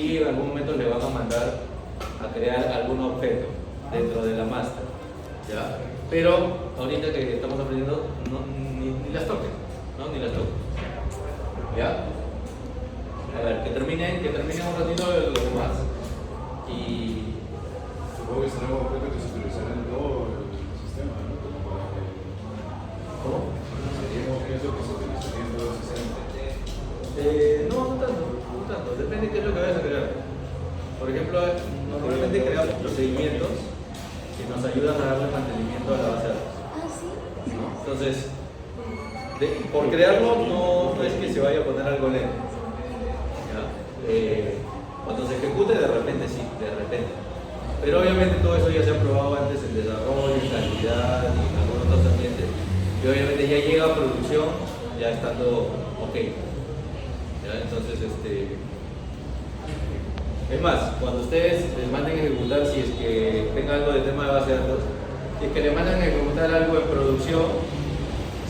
y en algún momento le van a mandar a crear algún objeto dentro de la master, ¿ya? Pero ahorita que estamos aprendiendo, ni las toquen, ¿no? Ni las toquen, ¿ya? A ver, que termine un ratito lo demás y... Supongo que será un objeto que se utilizará en todo el sistema, ¿no? ¿Cómo? Sería un objeto que se utilizaría en todo el sistema. No tanto, depende de qué es lo que vayas a crear. Por ejemplo, normalmente creamos procedimientos que nos ayudan a darle mantenimiento a la base de datos. Ah, sí. ¿No? Entonces, por crearlo no es que se vaya a poner algo lento. ¿Ya? Cuando se ejecute, de repente sí, de repente. Pero obviamente todo eso ya se ha probado antes en desarrollo, en calidad y en algunos otros ambientes. Y obviamente ya llega a producción ya estando ok. ¿Ya? Entonces, es más, cuando ustedes les manden a ejecutar, si es que tengan algo de tema de base de datos, si es que le mandan a ejecutar algo en producción,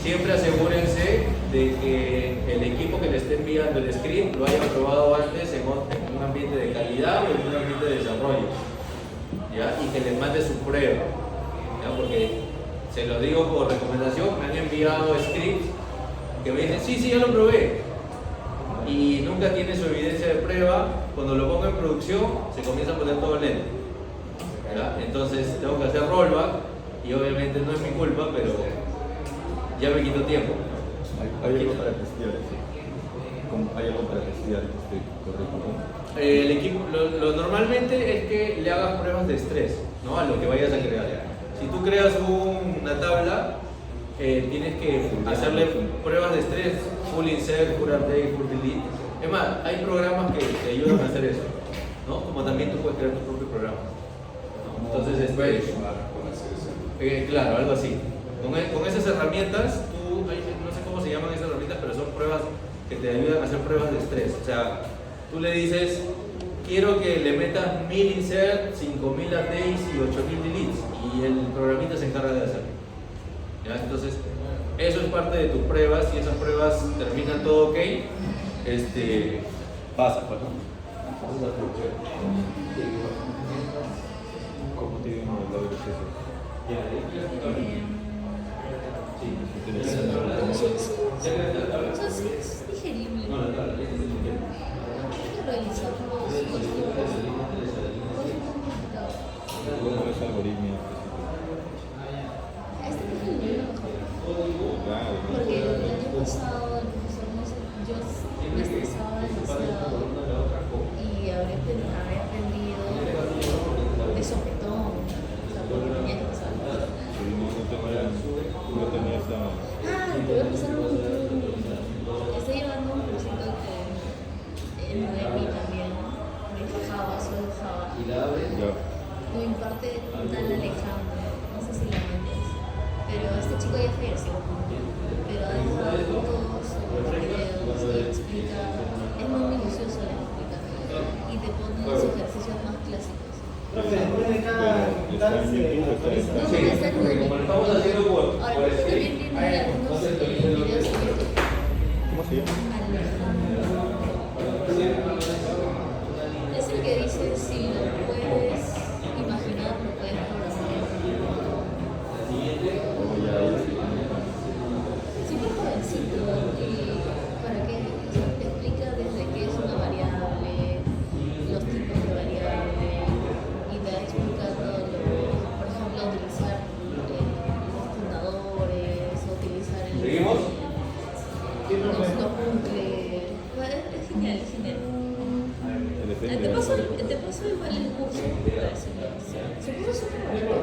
siempre asegúrense de que el equipo que le esté enviando el script lo haya probado antes en un ambiente de calidad o en un ambiente de desarrollo, ¿ya? Y que les mande su prueba, ¿ya? Porque se lo digo por recomendación, me han enviado scripts que me dicen, sí, ya lo probé, y nunca tiene su evidencia de prueba. Cuando lo pongo en producción se comienza a poner todo lento, ¿ya? Entonces tengo que hacer rollback y obviamente no es mi culpa, pero ya me quito tiempo. ¿Hay algo para testear eso? ¿Hay algo para testear que esté correcto? El equipo, lo normalmente es que le hagas pruebas de estrés, ¿no? A lo que vayas a crear. Si tú creas una tabla, tienes que hacerle pruebas de estrés, full insert, full update, full delete. Es más, hay programas que te ayudan a hacer eso, ¿no? Como también tú puedes crear tu propio programa, ¿no? Entonces, claro, algo así. Con esas herramientas, no sé cómo se llaman esas herramientas, pero son pruebas que te ayudan a hacer pruebas de estrés. O sea, tú le dices, quiero que le metas 1000 insert, 5000 updates y 8000 deletes, y el programita se encarga de hacerlo. ¿Ya? Entonces, eso es parte de tus pruebas. Si esas pruebas terminan todo ok, pasa, pues, ¿no? ¿Cómo tiene uno el lado de eso? Entonces es digerible. Hay que realizar los ¿Cómo es algoritmo Este es el libro mejor. Claro, Porque el año pasado el profesor yo me estresaba demasiado y habría aprendido de sopetón. O sea, porque tenía que pasar. no tenía esa... Ah, te voy a pasar estoy llevando un cursito que en Udemy también, de Java, solo Java. Ya. Lo imparte tal Alejandro, no sé si lo conoces, pero este chico ya falleció. Pero ha dejado todos sus videos y explica, es muy minucioso la explicación y te pone los ejercicios más clásicos. ¿Está en YouTube o está No, no, está en Udemy. Estamos haciendo Ahora, también tiene algunos videos en YouTube. ¿Cómo se llama? Es el que dice si lo puedes imaginar, lo puedes programar. Oh, ya sé. Siempre jovencito para que te explica desde qué es una variable, los tipos de variable y te va explicando, por ejemplo, utilizar los fundadores, utilizar ¿Seguimos? los bucles. Es genial, es genial. Te paso igual el curso para enseñar. Se puso súper bonito.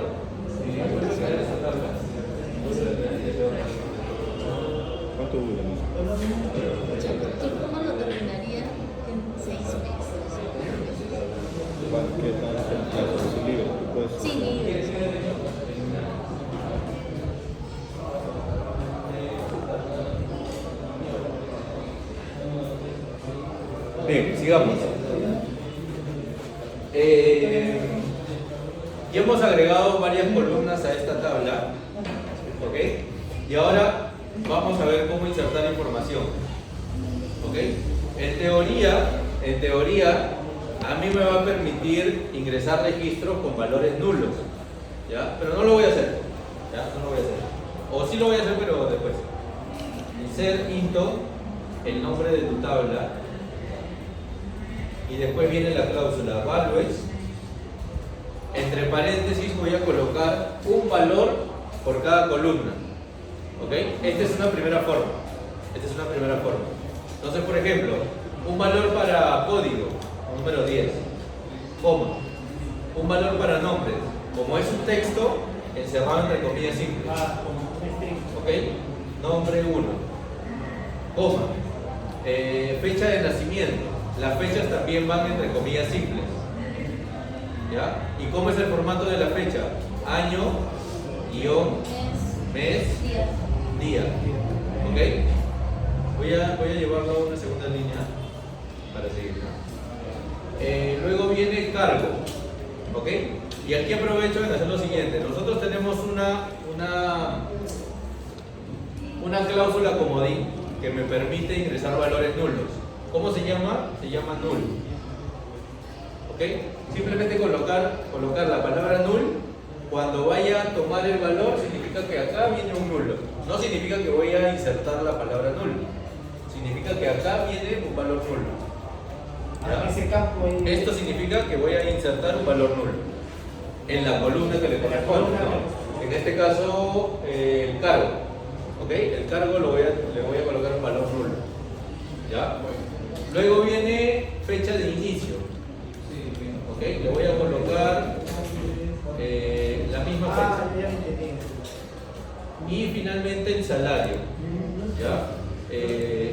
¿Cuánto dura? Yo como lo terminaría en 6 meses. ¿Qué tal es el caso? ¿Es un libro? ¿Tú puedes...? Sí, libros. Bien, sigamos. Ya hemos agregado varias columnas a esta tabla, ¿ok? Y ahora vamos a ver cómo insertar información, ¿ok? En teoría, a mí me va a permitir ingresar registros con valores nulos, ¿ya? Pero no lo voy a hacer, ¿ya? No lo voy a hacer. O sí lo voy a hacer, pero después. Insert into el nombre de tu tabla y después viene la cláusula values. Entre paréntesis voy a colocar un valor por cada columna, ¿ok? Esta es una primera forma. Entonces, por ejemplo, un valor para código, número 10, coma. Un valor para nombres, como es un texto encerrado entre comillas simples. ¿Ok? Nombre 1, coma. Fecha de nacimiento. Las fechas también van entre comillas simples. ¿Ya? ¿Y cómo es el formato de la fecha? Año, guión, mes, día. ¿Ok? Voy a llevarlo a una segunda línea para seguir. Luego viene cargo. ¿Ok? Y aquí aprovecho en hacer lo siguiente. Nosotros tenemos una cláusula comodín que me permite ingresar valores nulos. ¿Cómo se llama? Se llama null. ¿Ok? Simplemente colocar la palabra null. Cuando vaya a tomar el valor, significa que acá viene un nulo. No significa que voy a insertar la palabra null. Significa que acá viene un valor nulo. ¿Ya? Ese campo ahí. Esto significa que voy a insertar un valor nulo en la columna que le corresponde, ¿no? En este caso, el cargo. ¿Ok? El cargo le voy a colocar un valor nulo. ¿Ya? Luego viene fecha de inicio. ¿Ok? Le voy a colocar la misma fecha. Ya entendí. Y finalmente el salario. ¿Ya?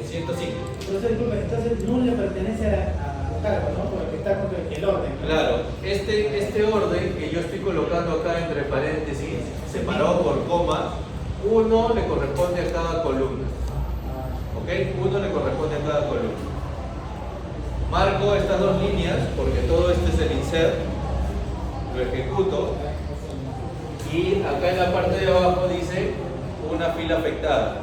105. Entonces null le pertenece a cargo, ¿no? Porque está con el orden. Claro, este orden que yo estoy colocando acá entre paréntesis, separado por comas, uno le corresponde a cada columna. ¿Ok? Uno le corresponde a cada columna. Marco estas dos líneas porque todo este es el insert, lo ejecuto y acá en la parte de abajo dice una fila afectada,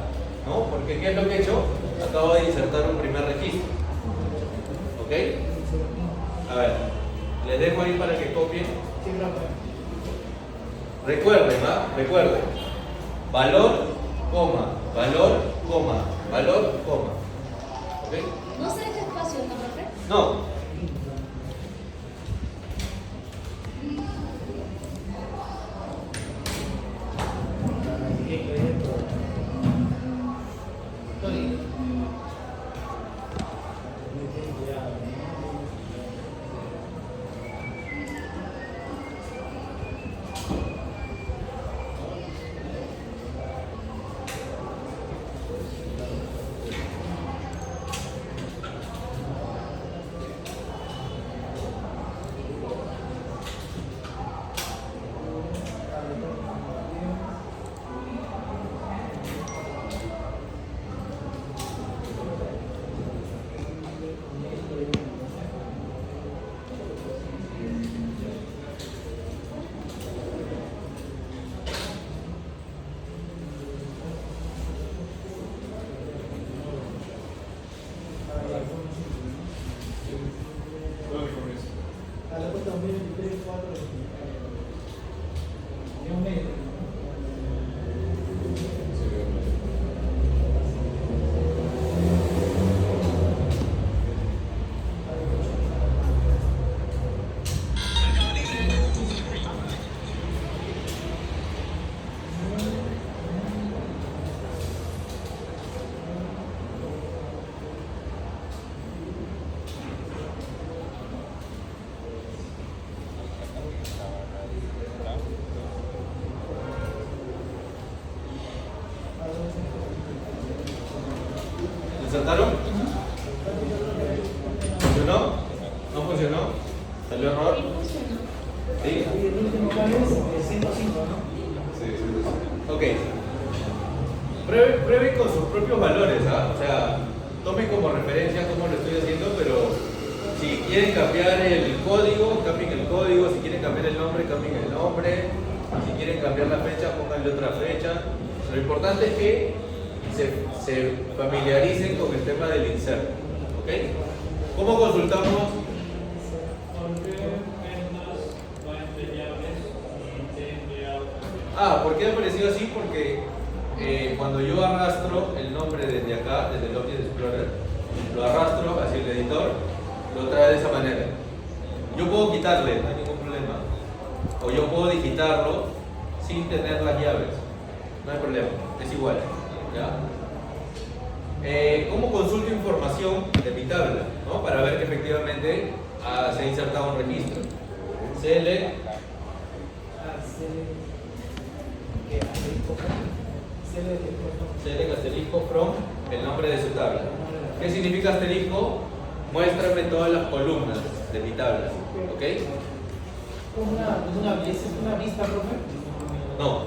¿no? Porque ¿qué es lo que he hecho? Acabo de insertar un primer registro. ¿Ok? A ver, les dejo ahí para que copien. Recuerden, ¿ah? Recuerden. Valor, coma, valor, coma, valor, coma. ¿Ok? ¿No se deja espacio, no, profe? No. ¿Insertaron? ¿Funcionó? ¿No funcionó? ¿Salió error? ¿Sí? Y el último cambio es 105, ¿no? Sí. Ok. Prueben con sus propios valores, ¿ah? O sea, tomen como referencia cómo lo estoy haciendo, pero si quieren cambiar el código, cambien el código. Si quieren cambiar el nombre, cambien el nombre. Si quieren cambiar la fecha, pónganle otra fecha. Lo importante es que se familiaricen con el tema del insert. ¿Ok? ¿Cómo consultamos ¿Por qué ha aparecido así? Porque cuando yo arrastro el nombre desde acá, desde el Object Explorer, lo arrastro hacia el editor, lo trae de esa manera. Yo puedo quitarle, no hay ningún problema. O yo puedo digitarlo sin tener las llaves. No hay problema, es igual. ¿Ya? ¿Cómo consulto información de mi tabla? ¿No? Para ver que efectivamente se ha insertado un registro. Select asterisco from el nombre de su tabla. ¿Qué significa asterisco? Muéstrame todas las columnas de mi tabla. ¿Ok? ¿Una vista, profe? No.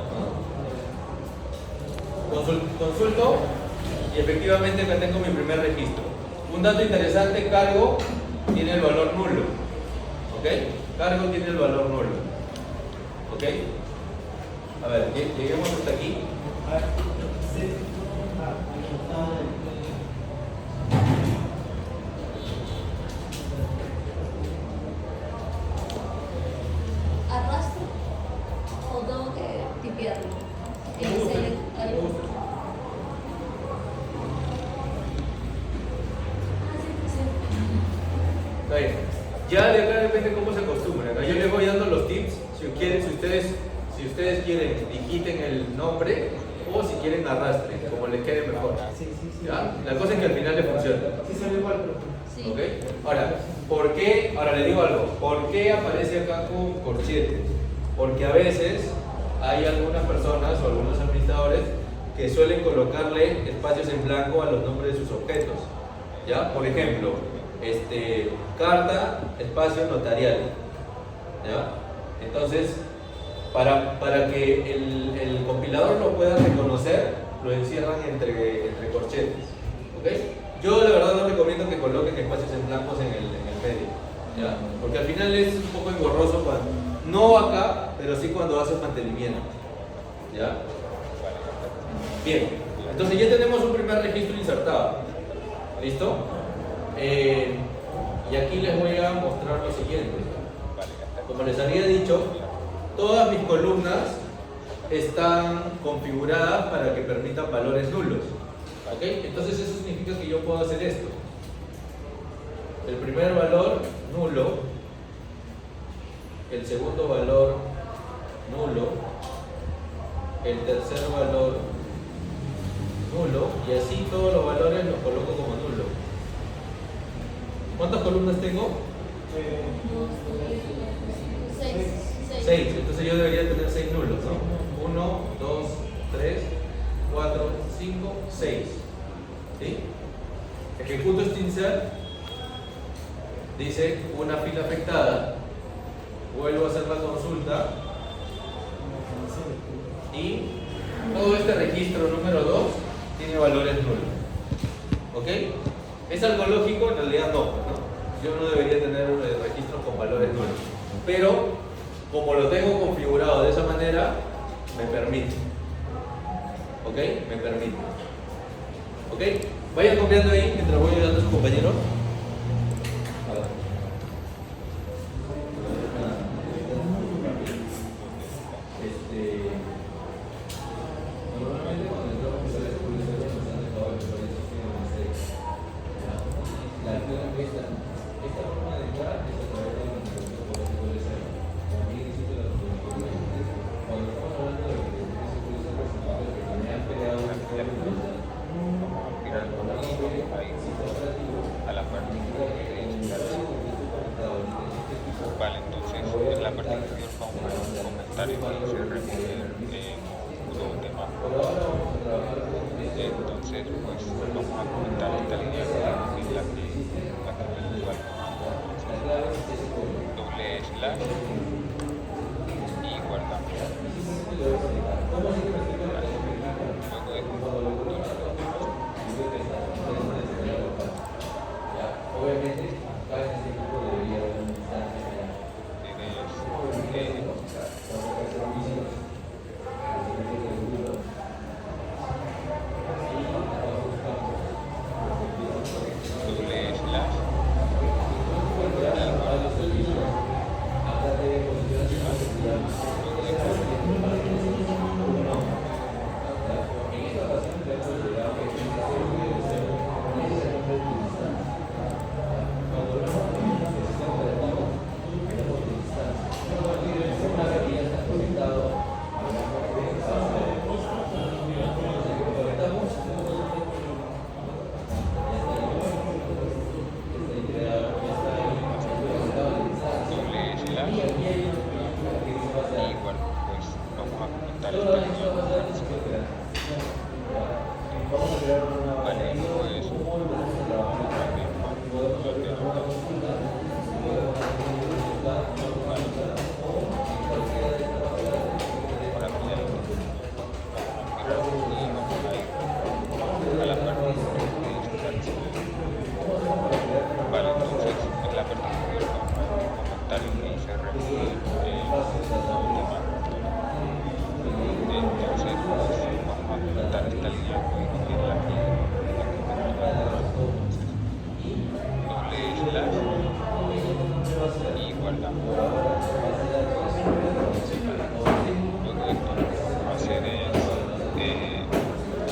Consulto y efectivamente acá tengo mi primer registro. Un dato interesante, cargo tiene el valor nulo. ¿Ok? Cargo tiene el valor nulo. ¿Ok? A ver, lleguemos hasta aquí. ¿Arrastro o tengo que tipearlo? Me gusta. Está bien. Ya de acá depende cómo se acostumbran. Yo les voy dando los tips. Si ustedes quieren, digiten el nombre o si quieren arrastren, como les quede mejor. ¿Ya? La cosa es que al final les funciona. Sí, sale igual, profe. Sí. ¿Ok? Ahora, ¿por qué? Ahora les digo algo. ¿Por qué aparece acá con corchetes? Porque a veces hay algunas personas o algunos administradores que suelen colocarle espacios en blanco a los nombres de sus objetos. ¿Ya? Por ejemplo, carta, espacio notarial. ¿Ya? Entonces, para que el compilador lo pueda reconocer, lo encierran entre corchetes. ¿Ok? Yo la verdad no recomiendo que coloquen espacios en blancos en el medio. ¿Ya? Porque al final es un poco engorroso no acá, pero sí cuando haces mantenimiento. ¿Ya? Bien, entonces ya tenemos un primer registro insertado. ¿Listo? Y aquí les voy a mostrar lo siguiente. Como les había dicho, todas mis columnas están configuradas para que permitan valores nulos. ¿Ok? Entonces eso significa que yo puedo hacer esto. El primer valor, nulo. El segundo valor, nulo. El tercer valor, nulo. Y así todos los valores los coloco como nulo. ¿Cuántas columnas tengo? 6. Entonces yo debería tener 6 nulos, ¿no? 1, 2, 3, 4, 5, 6. ¿Sí? Ejecuto este insert. Dice una fila afectada. Vuelvo a hacer la consulta. Y todo este registro número 2 tiene valores nulos. ¿Ok? ¿Es algo lógico? En realidad no, ¿no? Yo no debería tener registros con valores nulos. Pero como lo tengo configurado de esa manera, me permite. ¿Ok? Me permite. ¿Ok? Vayan copiando ahí mientras voy ayudando a su compañero. Normalmente cuando entramos a las publicaciones nos han dejado el proyecto la esta forma de entrar es a través de la comunicación también existe la comunicación. Cuando estamos hablando de que me han creado una a la partición vale, entonces en la partición vamos a un comentario que se refiere uno de más. Entonces pues vamos a comentar esta línea en la que igual doble slash y guardamos. obviamente, cada este grupo debería haber una instancia doble slash comentarios que dice referir tema. Entonces, pues, vamos a comentar esta línea de código que es la que doble slash igualdad. Luego de esto, lo que vamos a hacer es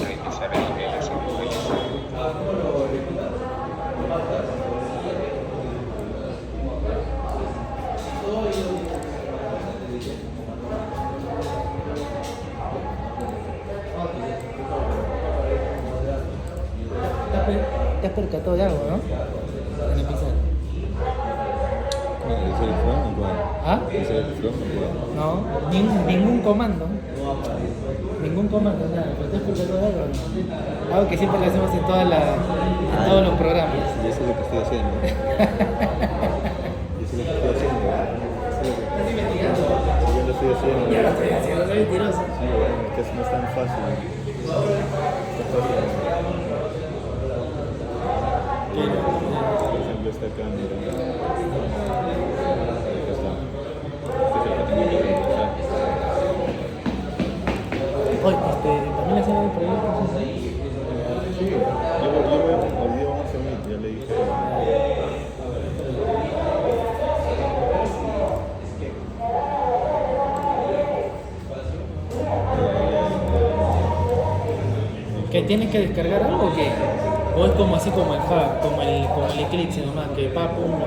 reiniciar el email así ¿Te has percatado de algo, no? En el pizarro. ¿Es el from o cuál? ¿Ah? ¿Es el from o cuál? No, ningún comando. Ningún comando, nada. ¿Pero te has percatado de algo, no? Algo que siempre lo hacemos en todos los programas. Y eso es lo que estoy haciendo. Y eso es lo que estoy haciendo. ¿Estás investigando? Sí, yo lo estoy haciendo. Ya lo estoy haciendo, soy mentiroso. Sí, bueno, es que no es tan fácil. Por ejemplo, esta cámara. Acá está. Este es el que tengo que reemplazar. Oye, también le hacen el proyecto. Sí, hoy día vamos a hacer ya le dije. ¿Que tienes que descargar algo o qué? ¿O es como así como el Java, como el Eclipse nomás, que pa, pum, lo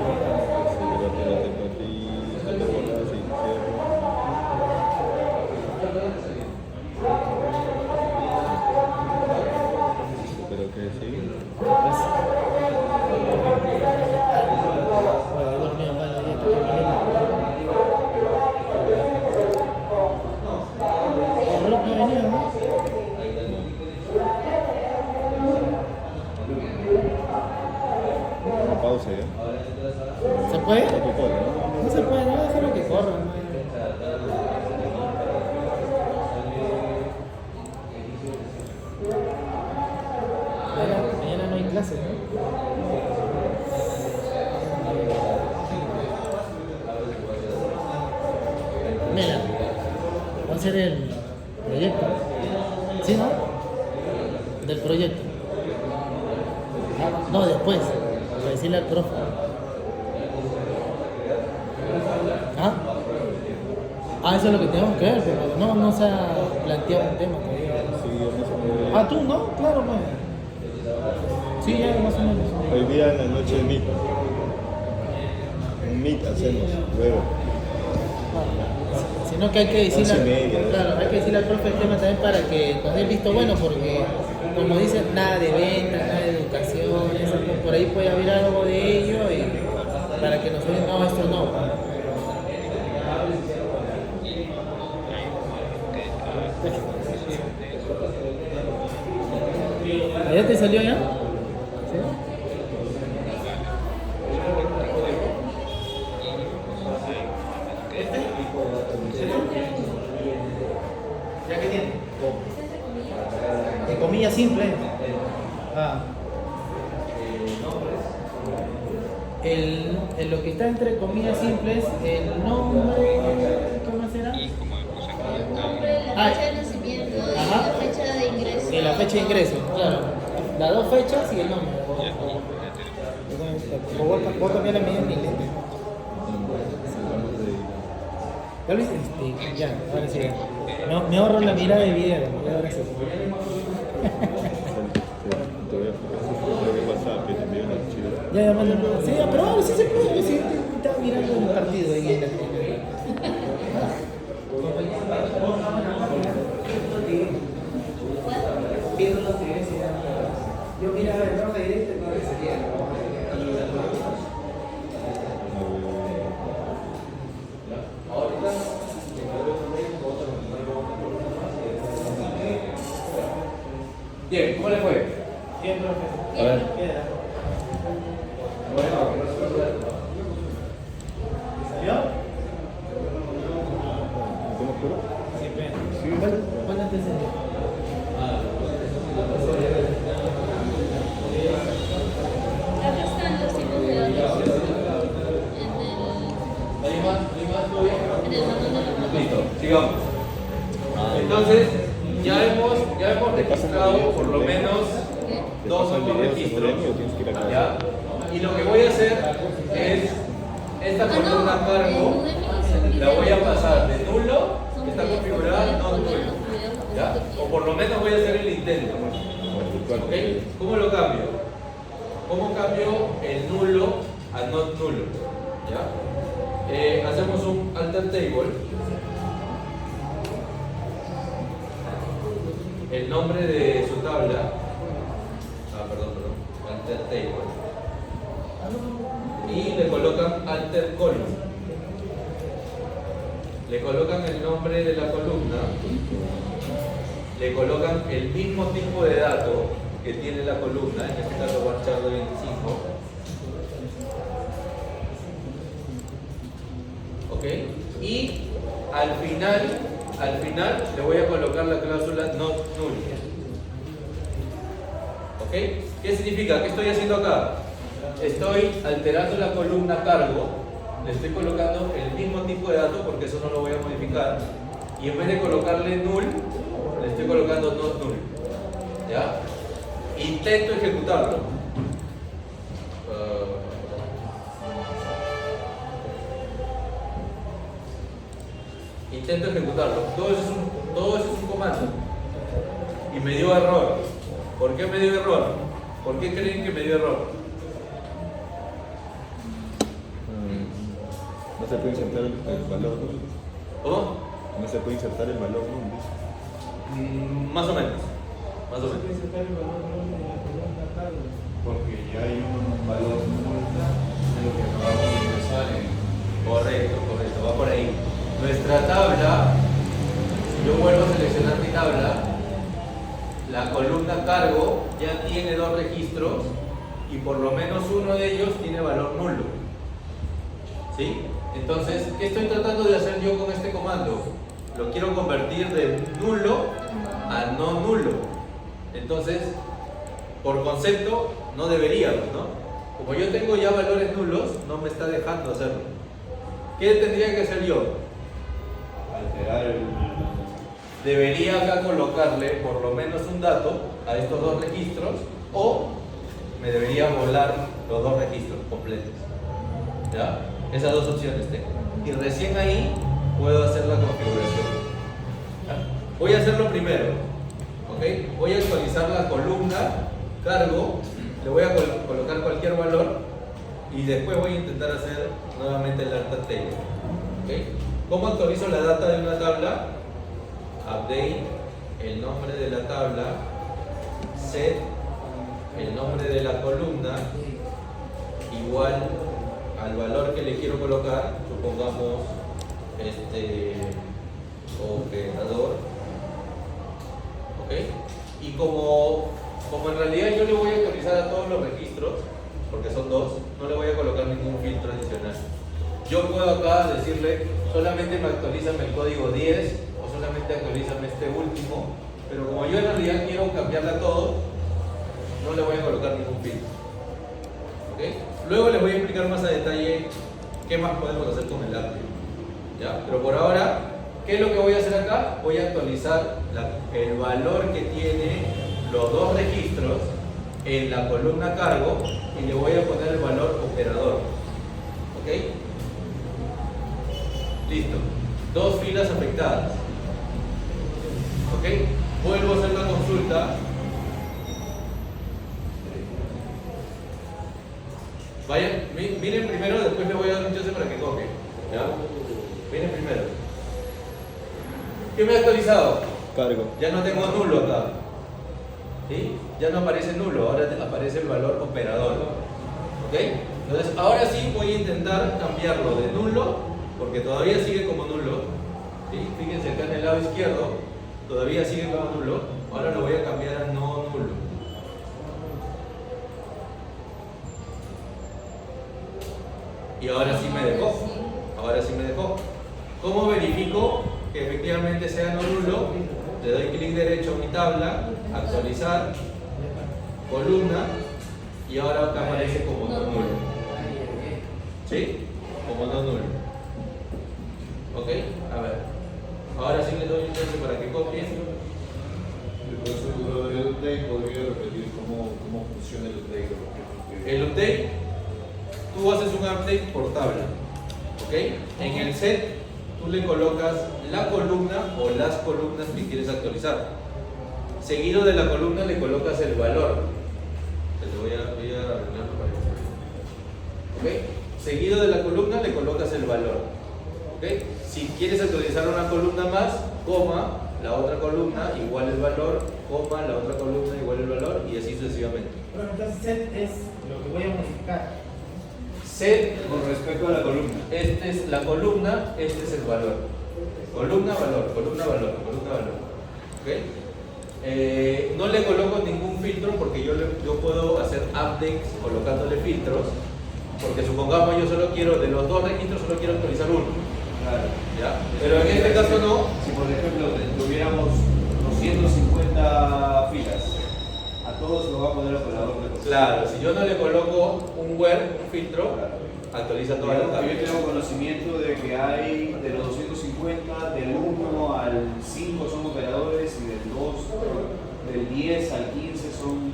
Pero que sí. Pausa ya. ¿Se puede? No corre, ¿no? No se puede, no déjalo que corra. Mañana no hay clases, ¿no? Mira, va a ser el proyecto. ¿Sí, no? Del proyecto. No, después. Para decirle al profe. ¿Ah? Ah, eso es lo que tenemos que ver, pero no se ha planteado un tema todavía. Sí, yo más o menos. Ah, tú, ¿no? Claro, pues. Sí, ya más o menos. Hoy día en la noche de Meet. Un Meet hacemos, luego. Sino que hay que decirle, 11:30. claro, hay que decirle al profe el tema también para que nos dé el visto bueno, porque como dicen, nada de ventas, nada de educación, por ahí puede haber algo de ello y para que nos digan, no, esto no. ¿Ya te salió ya? ¿Sí? ¿Ya qué tiene? De comillas simples. Ah. Lo que está entre comillas simples, el nombre, ¿cómo será? y como después aquí El está nombre, la Ah. fecha de nacimiento y Ajá. la fecha de ingreso. Y la fecha de ingreso, claro. Las dos fechas y el nombre. y aquí ya tenemos. Voy a cambiar la medida en mi lente. Tal vez, ya, ahora sí. Me ahorro la mirada de video, ahora sí. Te voy a pasar que te envío un archivo. Ya, mándalo. Sí, pero ahora sí se puede. Sí, estaba mirando el partido ahí en la tele. Viendo los videos, yo miraba el rojo directo y no me salía. Bien, ¿cómo le fue? Bien, profe. A ver. Queda. ¿Salió? ¿Cómo oscuro? Sí, ¿Cuál antecedente? Acá están los tipos de datos ¿Hay más? ¿Todo bien? En el manual de la Listo, sigamos. Entonces, ya hemos registrado por lo menos ¿Te dos pasa el o dos video registros. simultáneo o tienes que ir a casa? ¿Ya? Y lo que voy a hacer es esta columna cargo, la voy a pasar de nulo, que está configurada, no nulo. ¿Ya? O por lo menos voy a hacer el intento. ¿Ok? ¿Cómo lo cambio? ¿Cómo cambio el nulo a not nulo? ¿Ya? Hacemos un alter table. El nombre de su tabla. Perdón. Alter table. Y le colocan alter column. Le colocan el nombre de la columna. Le colocan el mismo tipo de dato que tiene la columna, en este caso varchar de 25. ¿Ok? Y al final le voy a colocar la cláusula not null. ¿Ok? ¿Qué significa? ¿Qué estoy haciendo acá? Estoy alterando la columna cargo, le estoy colocando el mismo tipo de dato porque eso no lo voy a modificar. Y en vez de colocarle null, le estoy colocando not null. ¿Ya? Intento ejecutarlo. Intento ejecutarlo. Todo eso es un comando. Y me dio error. ¿Por qué me dio error? ¿Por qué creen que me dio error? No se puede insertar el valor, ¿no? ¿Cómo? No se puede insertar el valor, ¿no? Más o menos. Porque ya hay un valor multa de lo que acabamos de ingresar en... Correcto, va por ahí. Nuestra tabla, si yo vuelvo a seleccionar mi tabla, la columna cargo ya tiene dos registros y por lo menos uno de ellos tiene valor nulo. ¿Sí? Entonces, ¿qué estoy tratando de hacer yo con este comando? Lo quiero convertir de nulo a no nulo. Entonces, por concepto, no deberíamos, ¿no? Como yo tengo ya valores nulos, no me está dejando hacerlo. ¿Qué tendría que hacer yo? Alterar el... Debería acá colocarle por lo menos un dato a estos dos registros o me debería volar los dos registros completos. ¿Ya? Esas dos opciones tengo. Y recién ahí puedo hacer la configuración. ¿Ya? Voy a hacerlo primero. ¿Ok? Voy a actualizar la columna, cargo, le voy a colocar cualquier valor y después voy a intentar hacer nuevamente el alter table. ¿Ok? ¿Cómo actualizo la data de una tabla? Update, el nombre de la tabla, set, el nombre de la columna, igual al valor que le quiero colocar, supongamos operador. ¿Ok? Y como en realidad yo le voy a actualizar a todos los registros, porque son dos, no le voy a colocar ningún filtro adicional. Yo puedo acá decirle, solamente me actualízame el código 10 o solamente actualízame este último, pero como yo en realidad quiero cambiarle a todo, no le voy a colocar ningún filtro. ¿Ok? Luego les voy a explicar más a detalle qué más podemos hacer con el update. ¿Ya? Pero por ahora, ¿qué es lo que voy a hacer acá? Voy a actualizar el valor que tiene los dos registros en la columna cargo y le voy a poner el valor operador. ¿Ok? Listo. Dos filas afectadas. ¿Ok? Vuelvo a hacer la consulta. Vayan, miren primero, después les voy a dar un chance para que copien. ¿Ya? Miren primero. ¿Qué me ha actualizado? Cargo. Ya no tengo nulo acá. ¿Sí? Ya no aparece nulo, ahora aparece el valor operador. ¿Ok? Entonces, ahora sí voy a intentar cambiarlo de nulo, porque todavía sigue como nulo. ¿Sí? Fíjense acá en el lado izquierdo, todavía sigue como nulo. Ahora lo voy a cambiar a no nulo. Y ahora sí me dejó. Ahora sí me dejó. ¿Cómo verifico que efectivamente sea no nulo? Le doy clic derecho a mi tabla, actualizar, columna, y ahora acá aparece como no nulo. ¿Sí? Como no nulo. tabla. ¿Ok? En el set tú le colocas la columna o las columnas que quieres actualizar. Seguido de la columna le colocas el valor. Voy a arreglarlo para que se vea. ¿Ok? Seguido de la columna le colocas el valor. ¿Ok? Si quieres actualizar una columna más, coma, la otra columna igual el valor, coma, la otra columna igual el valor y así sucesivamente. Bueno, entonces set es lo que voy a modificar. Set, Con respecto a la columna. este es la columna, este es el valor. Columna, valor, columna, valor, columna, valor. ¿Ok? No le coloco ningún filtro porque yo puedo hacer updates colocándole filtros. Porque supongamos yo solo quiero, de los dos registros solo quiero actualizar uno. Claro. ¿Ya? Pero en este caso no. Si por ejemplo tuviéramos 250 filas, a todos lo va a poner el operador de cosas. Claro, si yo no le coloco un where, un filtro, actualiza toda la tabla. Yo tengo conocimiento de que hay de los 250, del 1 al 5 son operadores y del 2, del 10 al 15 son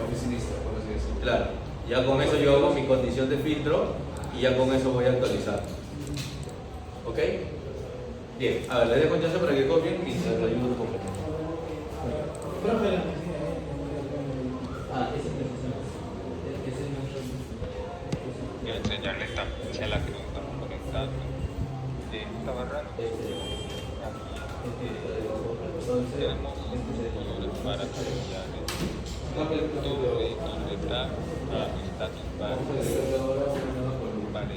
oficinistas, por así decirlo. Claro, ya con eso yo hago mi condición de filtro y ya con eso voy a actualizar. ¿Ok? Bien, a ver, le dejo chance para que copien y se lo ayudo un poco. Voy a enseñarle esta ficha a la que nos estamos conectando. Estaba raro. Aquí tenemos colores para cambiar dónde está status bar. Vale,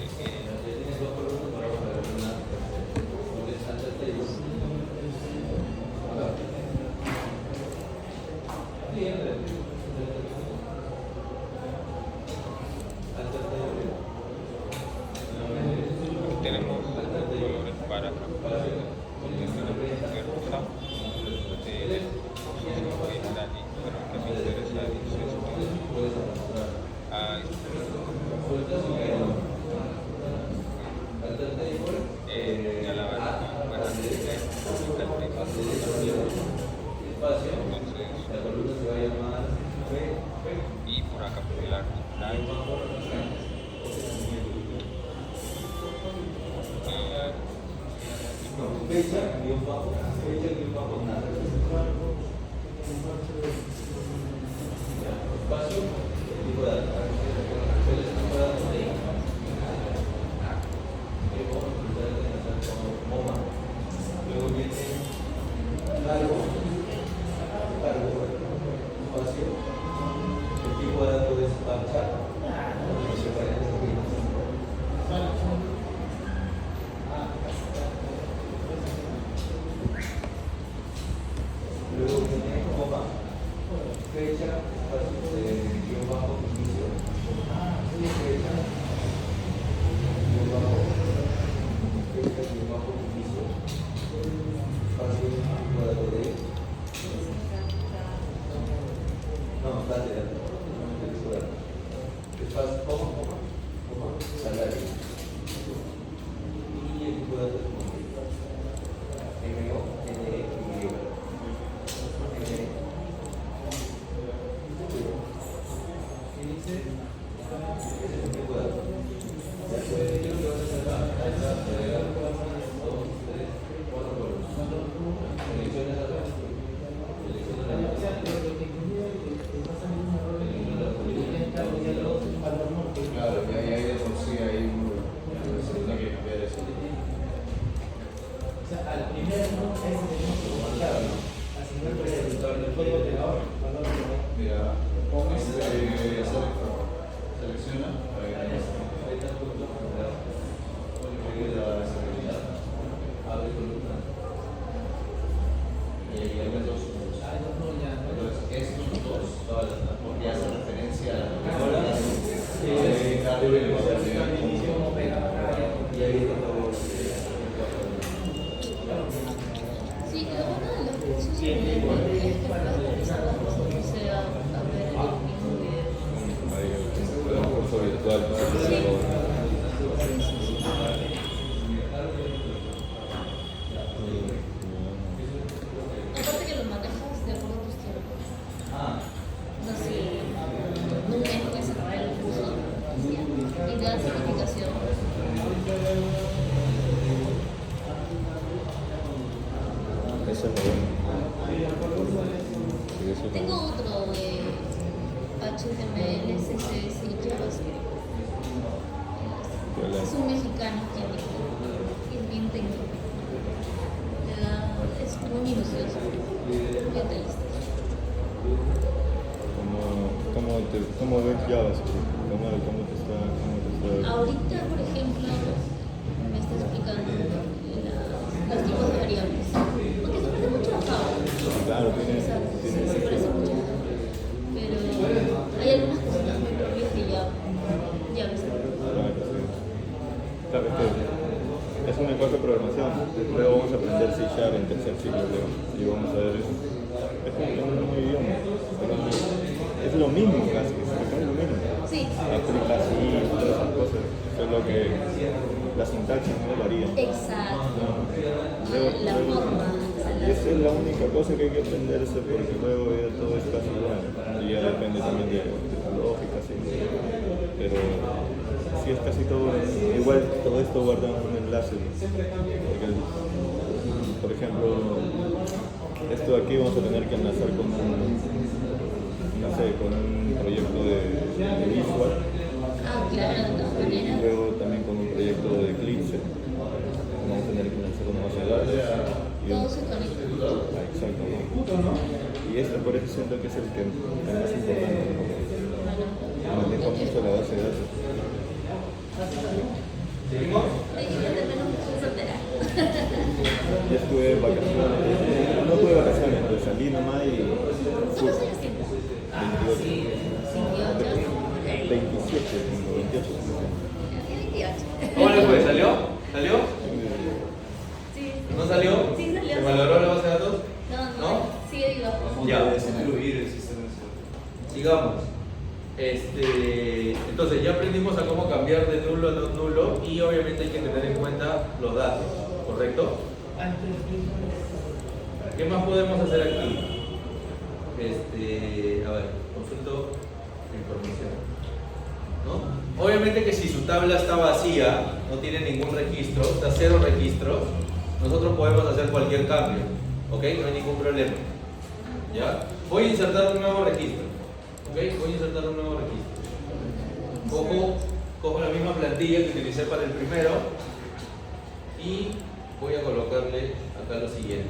tenemos colores para cambiar de rosa, pero que me interesa dice ya la verdad, bueno, y por acá por el árbol Claro, ya hay de por sí ahí se tiene que cambiar eso. O sea, al primero es el al segundo es el código operador. Mira, pon selecciona. Abre columna. Y ahí hay dos. Entonces, estos dos, todas las que hacen referencia a las horas, y ahí está todo. Sí, lo bueno de los cursos es que puedes realizar las cosas, o sea, a ver el mismo video. Un curso virtual para Aparte que lo manejas de acuerdo a tus tiempos. O sea, si en un mes puedes acabar el curso y te dan certificación. eso es lo bueno. Sí, eso es lo Tengo bueno. otro de HTML, CSS y JavaScript. Es un mexicano químico, es bien técnico. Es muy minucioso, muy detallista. ¿Cómo ves JavaScript? ¿Cómo te está? Ahorita, por ejemplo, me está explicando los tipos de variables. Porque se parece mucho a Java. Claro, tiene Se parece mucho a Java. Pero hay algunas cositas muy propias de Java. Claro, sí. Claro, es un lenguaje de programación. Luego vamos a aprender C# en tercer ciclo, y vamos a ver eso. Es un nuevo idioma, pero es lo mismo casi, es lo mismo. Sí. Aplica así, todas esas cosas. Solo que la sintaxis no varía. Exacto. La Luego, forma. y esa es la única cosa que hay que aprenderse, porque luego ya todo es casi igual. Y ya depende también de tu lógica, sí. Pero sí es casi todo igual. Todo esto guarda un enlace. Porque, por ejemplo, esto de aquí vamos a tener que enlazar con con un proyecto de Visual. Ah, claro, de todas Y maneras. luego también con un proyecto de Eclipse. Vamos a tener que enlazar una base de datos. Todo se conecta. Exactamente. Y este por eso siento que es el más importante. Maneja mucho la base de datos. ¿Seguimos? Ya estuve de vacaciones. No tuve vacaciones, pero salí nomás y. ¿Cuántos años tienes? 28, 28. ¿Cómo le fue? ¿Salió? ¿Salió? Sí. ¿No salió? Sí, salió. ¿Se valoró la base de datos? No, sigue vivo. Ya. Desinfluir el sistema. Sigamos. Entonces ya aprendimos a cómo cambiar de nulo a no nulo y obviamente hay que tener en cuenta los datos, ¿correcto? ¿Qué más podemos hacer aquí? A ver, consulto información. ¿No? Obviamente que si su tabla está vacía, no tiene ningún registro, está cero registros, nosotros podemos hacer cualquier cambio, ¿ok? No hay ningún problema. ¿Ya? Voy a insertar un nuevo registro. ¿Ok? Voy a insertar un nuevo registro. Cojo la misma plantilla que utilicé para el primero y voy a colocarle acá lo siguiente.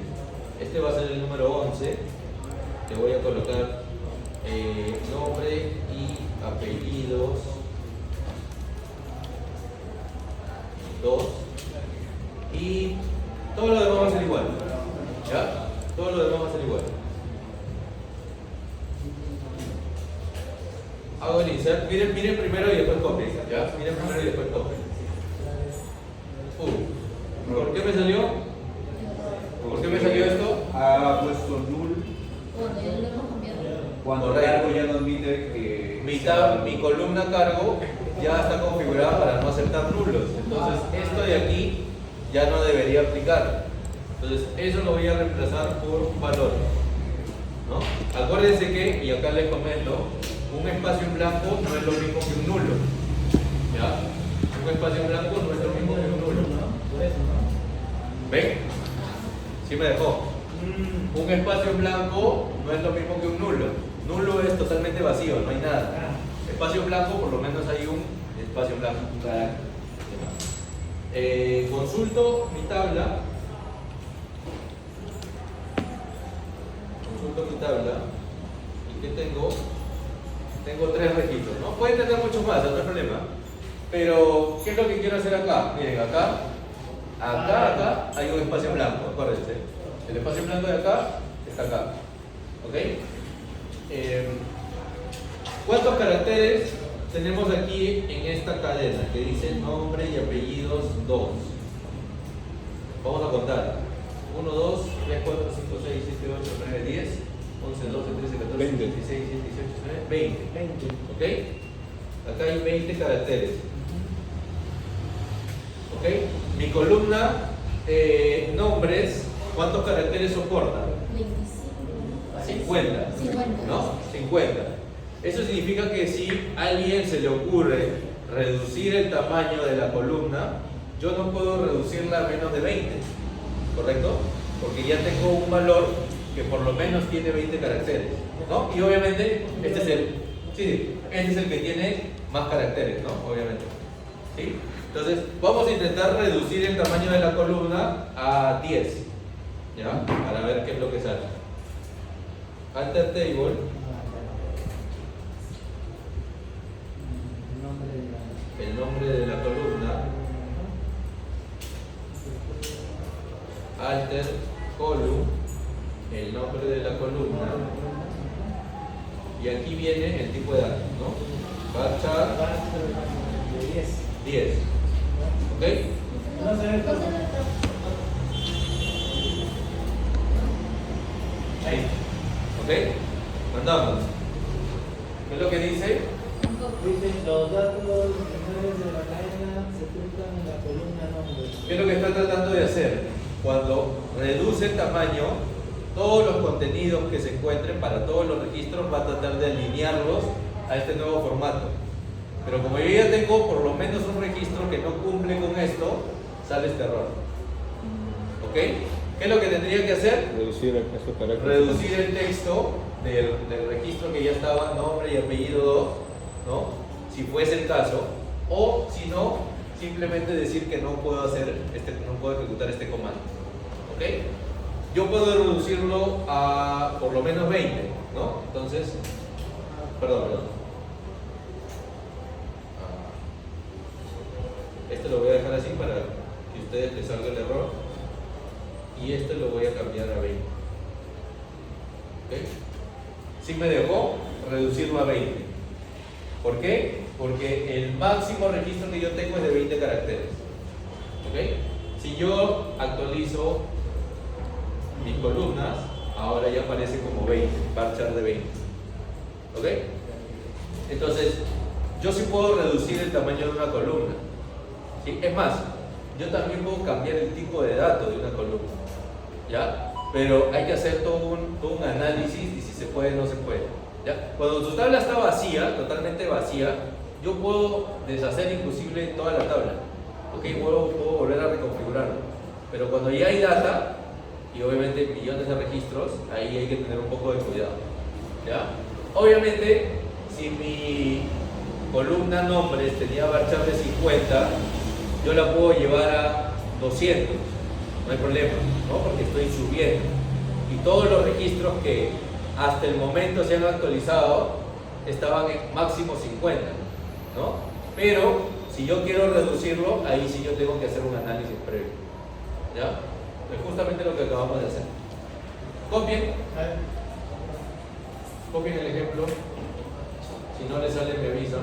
Este va a ser el número 11. Le voy a colocar nombre y apellidos 2 y todo lo demás va a ser igual. ¿Ya? Todo lo demás va a ser igual. Hago el insert, miren primero y después copien, ¿ya? Miren primero y después copien. ¿Por qué me salió? ¿Por qué me salió esto? Ha puesto null Bueno, ya lo hemos cambiado. cuando el Correcto. cargo ya no admite que Mi columna cargo ya está configurada para no aceptar nulos. Entonces, esto de aquí ya no debería aplicar. Entonces, eso lo voy a reemplazar por valores. ¿No? Acuérdense que, y acá les comento, un espacio en blanco no es lo mismo que un nulo. ¿Ya? Un espacio en blanco no es lo mismo que un nulo. ¿Ven? Sí me dejó. Un espacio en blanco no es lo mismo que un nulo. Nulo es totalmente vacío, no hay nada. Espacio en blanco, por lo menos hay un espacio en blanco. Consulto mi tabla. Consulto mi tabla. ¿Y qué tengo? Tengo 3 registros, ¿no? Pueden tener muchos más, no hay problema. Pero, ¿qué es lo que quiero hacer acá? Miren, acá hay un espacio en blanco, acuérdense. El espacio en blanco de acá está acá. ¿Ok? ¿Cuántos caracteres tenemos aquí en esta cadena que dice nombre y apellidos 2? Vamos a contar. 1, 2, 3, 4, 5, 6, 7, 8, 9, 10, 11, 12, 13, 14, 20. 15, 16, 17, 18, 19, 20. ¿Ok? Acá hay 20 caracteres. ¿Ok? Mi columna nombres, ¿cuántos caracteres soporta? 50. 50. ¿No? 50. Eso significa que si a alguien se le ocurre reducir el tamaño de la columna, yo no puedo reducirla a menos de 20. ¿Correcto? porque ya tengo un valor que por lo menos tiene 20 caracteres, ¿no? Y obviamente este es el que tiene más caracteres, ¿no? Obviamente. ¿Sí? Entonces, vamos a intentar reducir el tamaño de la columna a 10, ¿ya? Para ver qué es lo que sale. Alter table. El nombre de la columna. Alter column. El nombre de la columna. Y aquí viene el tipo de datos, ¿no? Varchar 10. ¿Ok? Ahí. ¿Ok? Mandamos. ¿Qué es lo que dice? Dice, los datos finales de la cadena se ocultan en la columna nombre. ¿Qué es lo que está tratando de hacer? Cuando reduce el tamaño, todos los contenidos que se encuentren para todos los registros va a tratar de alinearlos a este nuevo formato. Pero como yo ya tengo por lo menos un registro que no cumple con esto, sale este error. ¿Ok? ¿Qué es lo que tendría que hacer? Reducir esos caracteres. Reducir el texto del registro que ya estaba, nombre y apellido 2, ¿no? Si fuese el caso, o si no, simplemente decir que no puedo no puedo ejecutar este comando. ¿Ok? Yo puedo reducirlo a por lo menos 20, ¿no? Entonces, perdón. Este lo voy a dejar así para que a ustedes les salga el error. Y este lo voy a cambiar a 20. ¿Ok? Sí me dejó reducirlo a 20. ¿Por qué? Porque el máximo registro que yo tengo es de 20 caracteres. ¿Ok? Si yo actualizo mis columnas, ahora ya aparece como 20, varchar de 20. ¿Ok? Entonces, yo sí puedo reducir el tamaño de una columna. ¿Sí? Es más, yo también puedo cambiar el tipo de datos de una columna. ¿Ya? Pero hay que hacer todo un análisis y si se puede o no se puede. ¿Ya? Cuando tu tabla está vacía, totalmente vacía, yo puedo deshacer inclusive toda la tabla. ¿Ok? Puedo volver a reconfigurarlo. Pero cuando ya hay data, y obviamente millones de registros, ahí hay que tener un poco de cuidado. ¿Ya? Obviamente, si mi columna nombres tenía varchar de 50, yo la puedo llevar a 200, no hay problema, ¿no? Porque estoy subiendo. Y todos los registros que hasta el momento se han actualizado estaban en máximo 50, ¿no? Pero si yo quiero reducirlo, ahí sí yo tengo que hacer un análisis previo. ¿Ya? Es justamente lo que acabamos de hacer. Copien el ejemplo. Si no les sale, me avisan.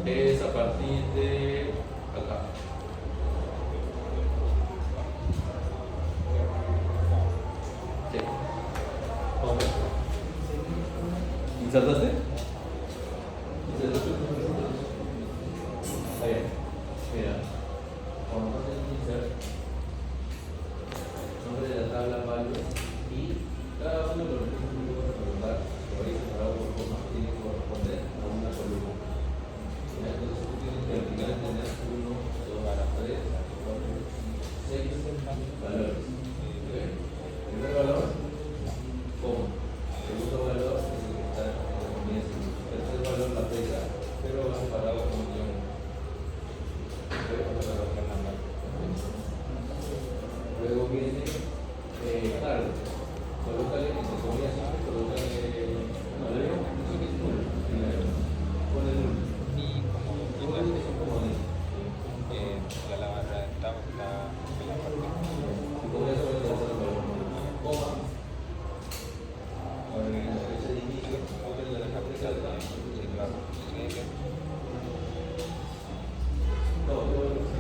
Es a partir de acá. Sí. Vamos a ver. ¿Insertaste? Está bien. Mira. Vamos a hacer insert. Nombre de la tabla, value, y cada uno de los registros que voy a preguntar, que voy a separar por coma, tiene que corresponder a una columna. Entonces tú tienes que al final tener 1, 2, 3, 4, 6 valores. Primer valor, coma. Segundo valor es el que está en el comienzo. Tercer valor, la fecha, pero va separado con un guión. Luego viene, claro, colócale entre comillas, colócale, no, le digo que es nulo, primero, pone nulo. Y como Pone que son como de, ya la barra de tabla en la parte. y con eso voy a hacer el valor, coma, ahora viene la fecha de inicio, copia de la fecha de la Sí, claro.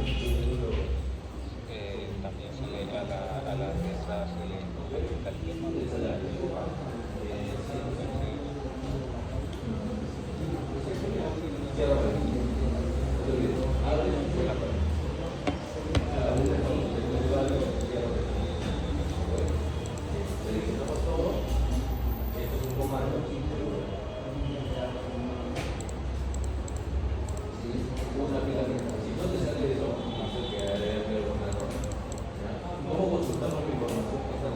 Sí, no, yo también se le a la letra se le completa el tiempo. ¿Cómo consultamos la información que está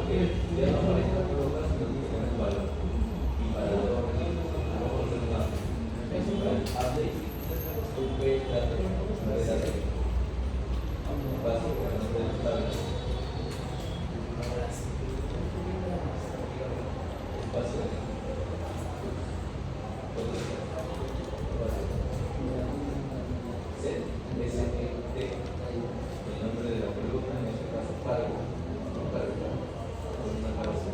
que ya no aparezca colocar, sino que tenga el valor. Y para los vamos a hacer una update, el nombre de la columna, en este caso cargo, no cargo, con una cabeza.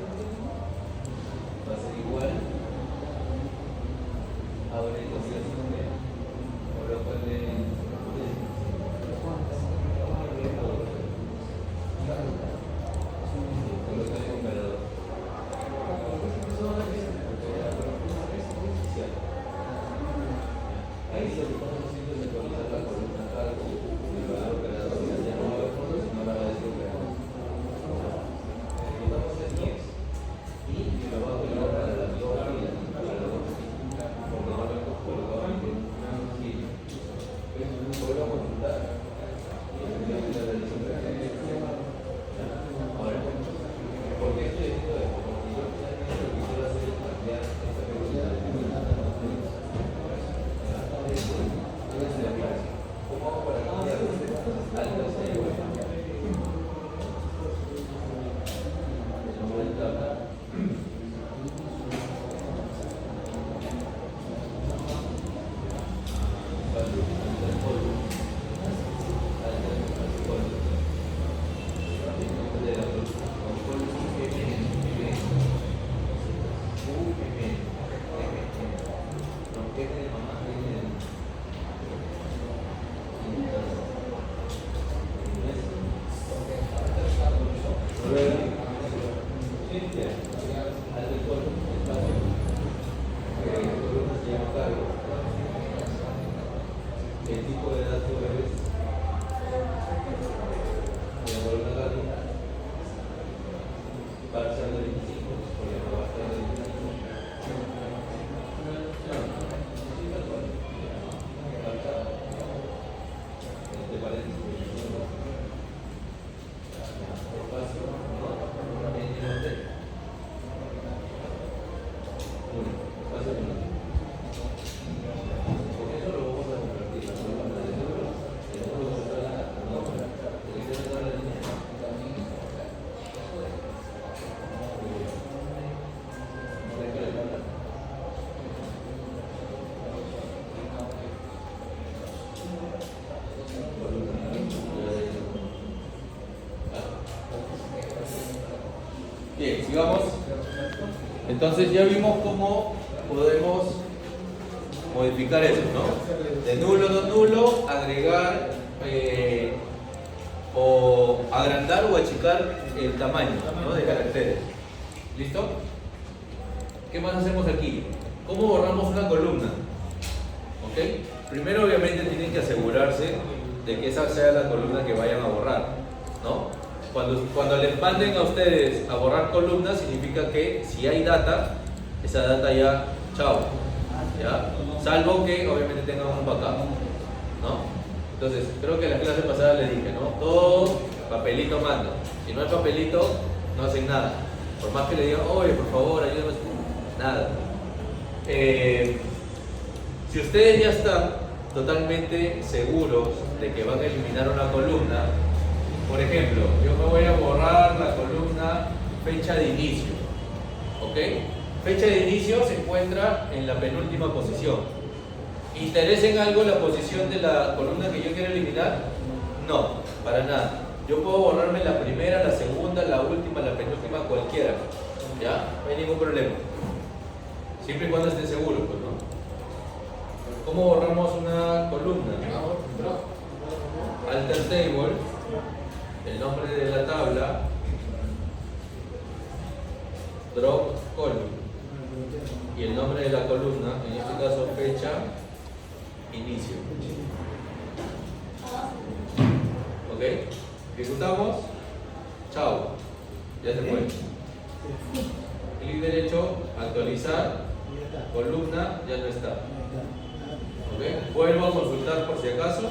Va a ser igual a una ecuación de por lo cual ahí se lo estamos haciendo es actualizar la columna cargo el valor operador ya no va a haber fondos sino va a decir operador ejecutamos el 10 y lo va a colocar para las dos filas para los dos porque no lo hemos colocado en un sitio vuelvo a consultar y efectivamente la realizo ahora ¿por qué estoy diciendo esto? Porque yo finalmente lo que quiero hacer es cambiar esta velocidad de ¿cómo hago para cambiar altas a igual? Vuelta acá. El tipo de dato es de columna cargo parcial de 25 porque no va a estar de 25 este paréntesis espacio espacio porque eso lo vamos a convertir en una de números bien, sigamos. Entonces ya vimos cómo podemos modificar eso, ¿no? De nulo, no nulo, agregar o agrandar o achicar el tamaño, ¿no? De caracteres. ¿Listo? ¿Qué más hacemos aquí? ¿Cómo borramos una columna? ¿Ok? Primero obviamente tienen que asegurarse de que esa sea la columna que vayan a borrar, ¿no? Cuando les manden a ustedes a borrar columnas, significa que si hay data, esa data ya, chao, ¿ya? Salvo que obviamente tengan un backup, ¿no? Entonces, creo que en la clase pasada les dije, ¿no? Todo papelito manda. Si no hay papelito, no hacen nada. Por más que le digan, oye, por favor, ayúdame, nada. Si ustedes ya están totalmente seguros de que van a eliminar una columna, por ejemplo, yo me voy a borrar la columna fecha de inicio, ¿ok? Fecha de inicio se encuentra en la penúltima posición. ¿Interesa en algo la posición de la columna que yo quiero eliminar? No, para nada. Yo puedo borrarme la primera, la segunda, la última, la penúltima, cualquiera. ¿Ya? No hay ningún problema. Siempre y cuando esté seguro, pues, ¿no? ¿Cómo borramos una columna? Alter table, el nombre de la tabla, drop column y el nombre de la columna, en este caso fecha, inicio. ¿Ok? Ejecutamos, chao, ya se fue. Clic derecho, actualizar, columna, ya no está. ¿Ok? Vuelvo a consultar por si acaso,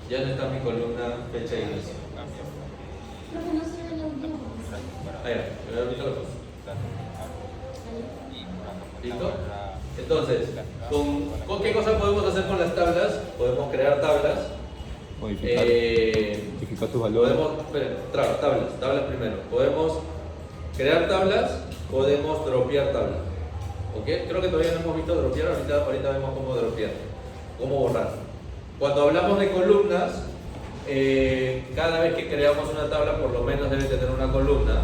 ya no está mi columna fecha de inicio. Profe, no se ve el audio. Ah, ya, pero ahorita lo paso. y cuando ¿Listo? montamos la- Entonces, ¿con qué cosa podemos hacer con las tablas? Podemos crear tablas. Modificar, modificar tus valores. Podemos, espera, tablas primero. Podemos crear tablas, podemos dropear tablas. ¿Ok? Creo que todavía no hemos visto dropear, ahorita vemos cómo dropear, cómo borrar. Cuando hablamos de columnas, cada vez que creamos una tabla, por lo menos debe tener una columna.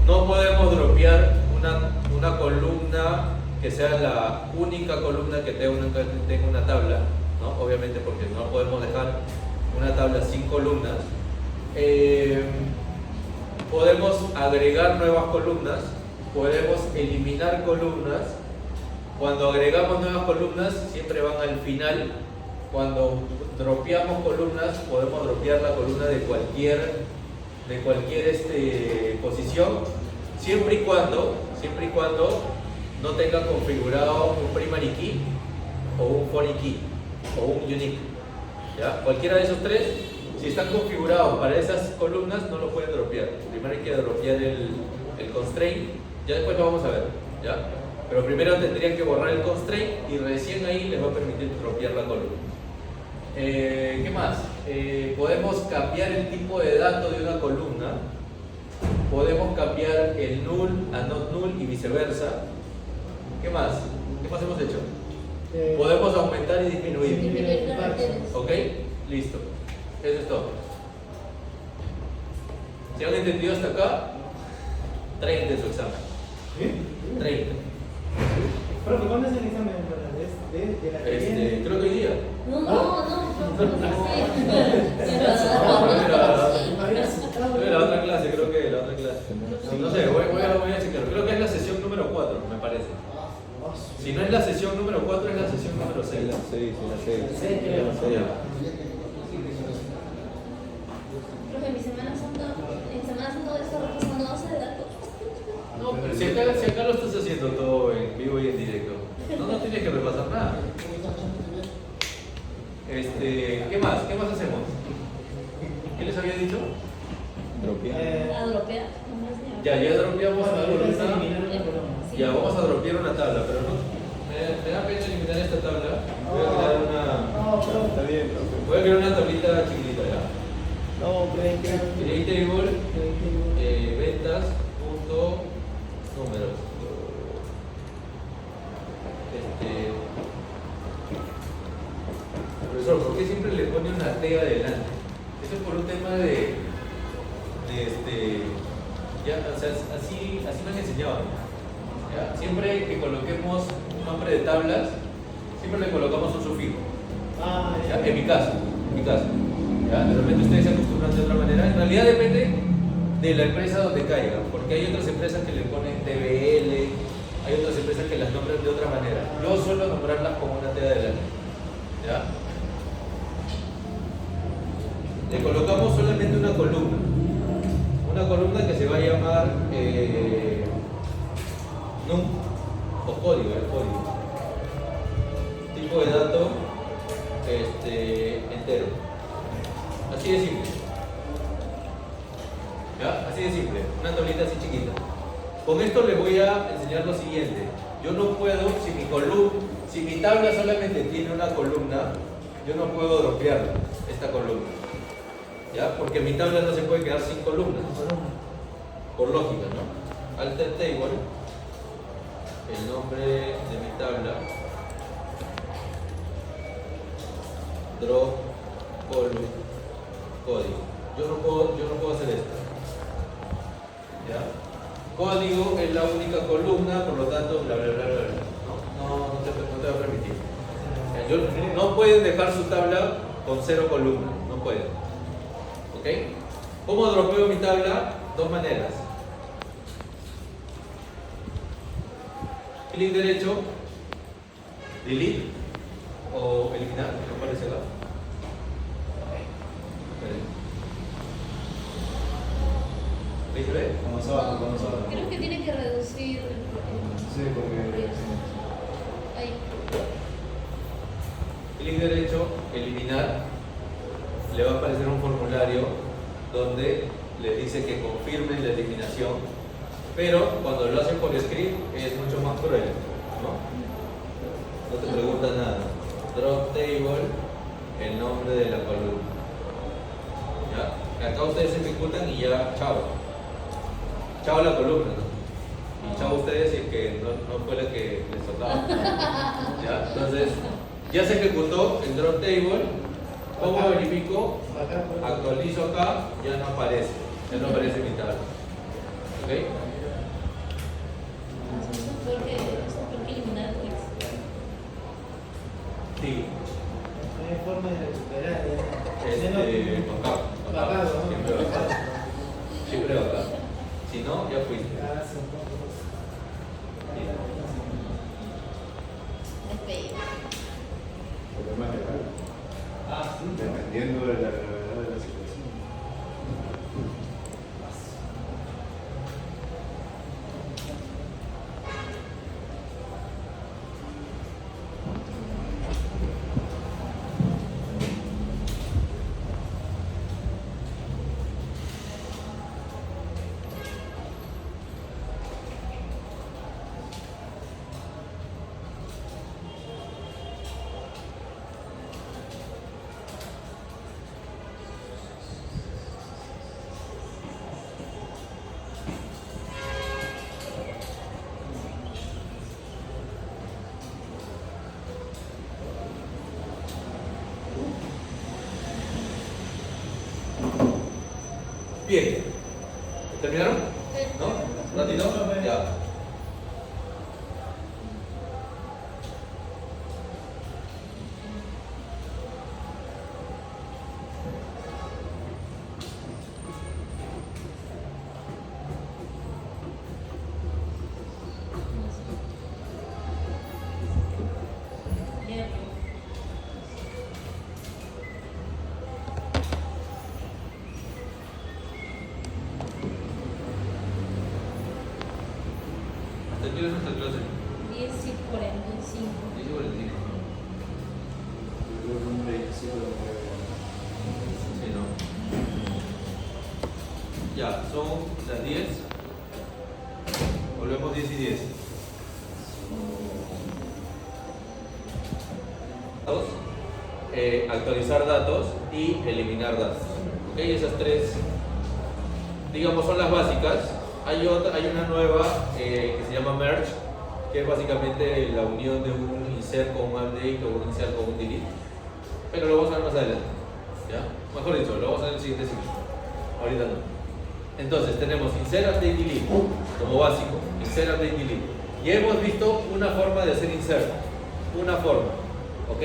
No podemos dropear una columna que sea la única columna que tenga una tabla, ¿no? Obviamente porque no podemos dejar una tabla sin columnas. Podemos agregar nuevas columnas, podemos eliminar columnas. Cuando agregamos nuevas columnas, siempre van al final. Cuando dropeamos columnas, podemos dropear la columna de cualquier posición, siempre y cuando no tenga configurado un primary key o un foreign key o un unique. ¿Ya? Cualquiera de esos tres, si están configurados para esas columnas, no lo pueden dropear. Primero hay que dropear el constraint, ya después lo vamos a ver. ¿Ya? Pero primero tendrían que borrar el constraint y recién ahí les va a permitir dropear la columna. ¿Qué más? Podemos cambiar el tipo de dato de una columna. Podemos cambiar el null a not null y viceversa. ¿Qué más? ¿Qué más hemos hecho? Podemos aumentar y disminuir. Disminuir caracteres. ¿Ok? Listo. Eso es todo. ¿Si han entendido hasta acá? 30 en su examen. 30. Profe, ¿cuándo es el examen de la que viene? Creo que hoy día. No, La otra clase, creo que la otra clase. No sé, voy a checar. Creo que es la sesión número 4, me parece. Si no es la sesión número 4, es la sesión número 6. La 6, la 6. Profe, mi Semana Santa, en Semana Santa voy a estar repasando base de datos. No, pero si acá lo estás haciendo todo en vivo y en directo, no tienes que repasar nada. ¿Qué más? ¿Qué más hacemos? ¿Qué les había dicho? Dropear. A dropear. Ya dropeamos una columna. Sí. Ya, vamos a dropear una tabla, pero no. Me da pena eliminar esta tabla. Voy a crear Está bien, profe. voy a crear una tablita chiquitita, ¿ya? No, creen que. Create table, ventas, punto, números. Profesor, ¿por qué siempre le pone una T adelante? Eso es por un tema ya, o sea, así me han enseñado. ¿Ya? Siempre que coloquemos un nombre de tablas, siempre le colocamos un sufijo. ¿Ya? En mi caso. ¿Ya? De repente ustedes se acostumbran de otra manera. En realidad depende de la empresa donde caigan, porque hay otras empresas que le ponen TBL, hay otras empresas que las nombran de otra manera. Yo suelo nombrarlas como una T adelante. ¿Ya? Le colocamos solamente una columna. Una columna que se va a llamar num o código, el código. Tipo de dato entero. Así de simple. ¿Ya? Así de simple. Una tablita así chiquita. Con esto les voy a enseñar lo siguiente. Yo no puedo, si mi tabla solamente tiene una columna, yo no puedo dropearla, esta columna. ¿Ya? Porque mi tabla no se puede quedar sin columnas. Por lógica, ¿no? Alter table, el nombre de mi tabla, drop, column, código. Yo no puedo hacer esto. ¿Ya? Código es la única columna, por lo tanto, bla, bla, bla, bla, bla. No te va a permitir. No pueden dejar su tabla con 0 columnas, no pueden. ¿Ok? ¿Cómo dropeo mi tabla? Dos maneras. Clic derecho, delete o eliminar, ¿no parece acá? ¿Veis? ¿Ve? Vamos abajo. Creo que tiene que reducir. Sí, porque. Ahí. Clic derecho, eliminar, le va a aparecer un formulario donde les dice que confirmen la eliminación, pero cuando lo hacen por script es mucho más cruel, ¿no? No te pregunta nada. Drop table, el nombre de la columna. ¿Ya? Acá ustedes ejecutan y ya, chao. Chao la columna, ¿no? Y chao ustedes si es que no fue la que les tocaba. ¿Ya? Entonces, ya se ejecutó el drop table. ¿Cómo verifico? Actualizo acá, ya no aparece mi tabla. ¿Ok? Eso fue que eliminar pues. Sí. No hay forma de recuperar. Backup. Backup, ¿no? Siempre backup. Siempre backup. Si no, ya fuiste. Despedido. Problema legal. Dependiendo de la gravedad de la situación. Bien. ¿Terminaron? ¿No? ¿Ratito? Ya. Ya. ¿Hasta qué hora es nuestra clase? 10 y 45. 10 y 45. Yo creo que un 25 lo puede. Sí, ¿no? Ya, son las 10. Volvemos 10 y 10. Actualizar datos y eliminar datos. ¿Ok? Esas tres, digamos, son las básicas. Hay una nueva que se llama merge, que es básicamente la unión de un insert con un update o un insert con un delete. Pero lo vamos a ver más adelante. ¿Ya? Mejor dicho, lo vamos a ver en el siguiente ciclo. Ahorita no. Entonces tenemos insert, update, delete como básico. Insert, update, delete. Ya hemos visto una forma de hacer insert. Una forma. ¿Ok?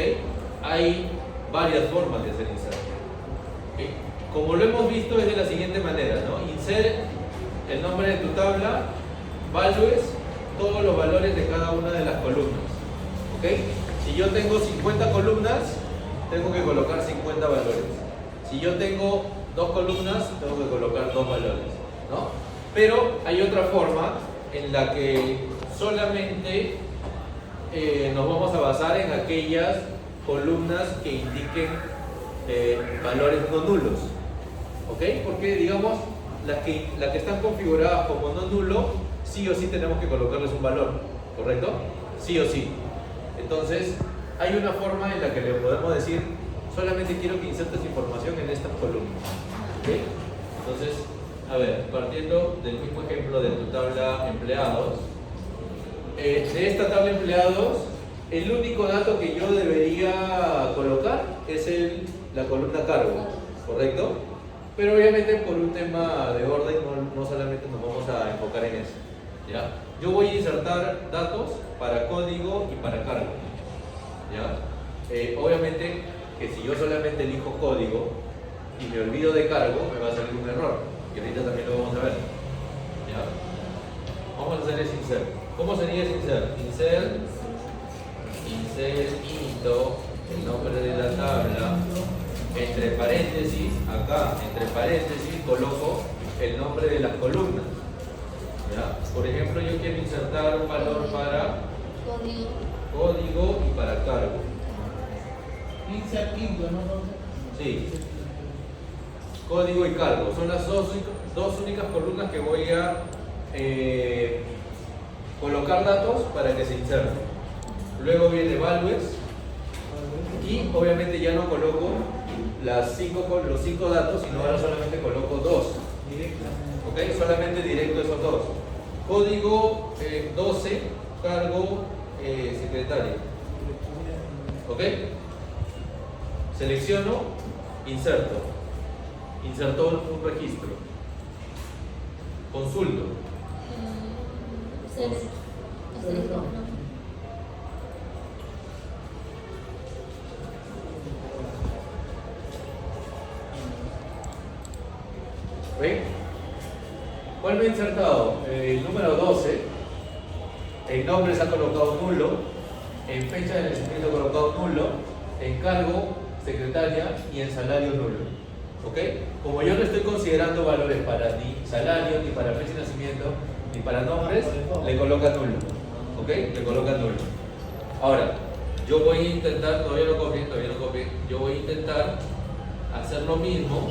Hay varias formas de hacer insert. ¿Ok? Como lo hemos visto es de la siguiente manera, ¿no? Insert el nombre de tu tabla, values, todos los valores de cada una de las columnas. ¿Ok? Si yo tengo 50 columnas, tengo que colocar 50 valores. Si yo tengo 2 columnas, tengo que colocar 2 valores, ¿no? Pero hay otra forma en la que solamente nos vamos a basar en aquellas columnas que indiquen valores no nulos. ¿Ok? Porque digamos, las que están configuradas como no nulo, sí o sí tenemos que colocarles un valor, ¿correcto? Sí o sí. Entonces, hay una forma en la que le podemos decir, solamente quiero que insertes información en estas columnas. ¿Ok? Entonces, a ver, partiendo del mismo ejemplo de tu tabla empleados, de esta tabla empleados, el único dato que yo debería colocar es la columna cargo, ¿correcto? Pero obviamente por un tema de orden no solamente nos vamos a enfocar en eso, ¿ya? Yo voy a insertar datos para código y para cargo, ¿ya? Obviamente que si yo solamente elijo código y me olvido de cargo, me va a salir un error, y ahorita también lo vamos a ver, ¿ya? Vamos a hacer ese insert. ¿Cómo sería ese insert? Insert into el nombre de la tabla, entre paréntesis, acá, entre paréntesis, coloco el nombre de las columnas. ¿Ya? Por ejemplo, yo quiero insertar un valor para código y para cargo. Insert into, ¿no? Sí. código y cargo. Son las dos únicas columnas que voy a colocar datos para que se inserten. Luego viene values y obviamente ya no coloco los 5 datos, sino ahora solamente coloco 2. ¿Ok? Solamente directo esos dos. Código 12, cargo secretaria. ¿Ok? Selecciono, inserto. Insertó un registro. Consulto. ¿Ven? ¿Cuál me ha insertado? El número 12. En nombre se ha colocado nulo. En fecha de nacimiento he colocado nulo. En cargo, secretaria. Y en salario nulo. ¿Ok? Como yo no estoy considerando valores para ni salario, ni para fecha de nacimiento, ni para nombres, le coloca nulo. ¿Ok? Le coloca nulo. Ahora, yo voy a intentar, todavía no copien, yo voy a intentar hacer lo mismo,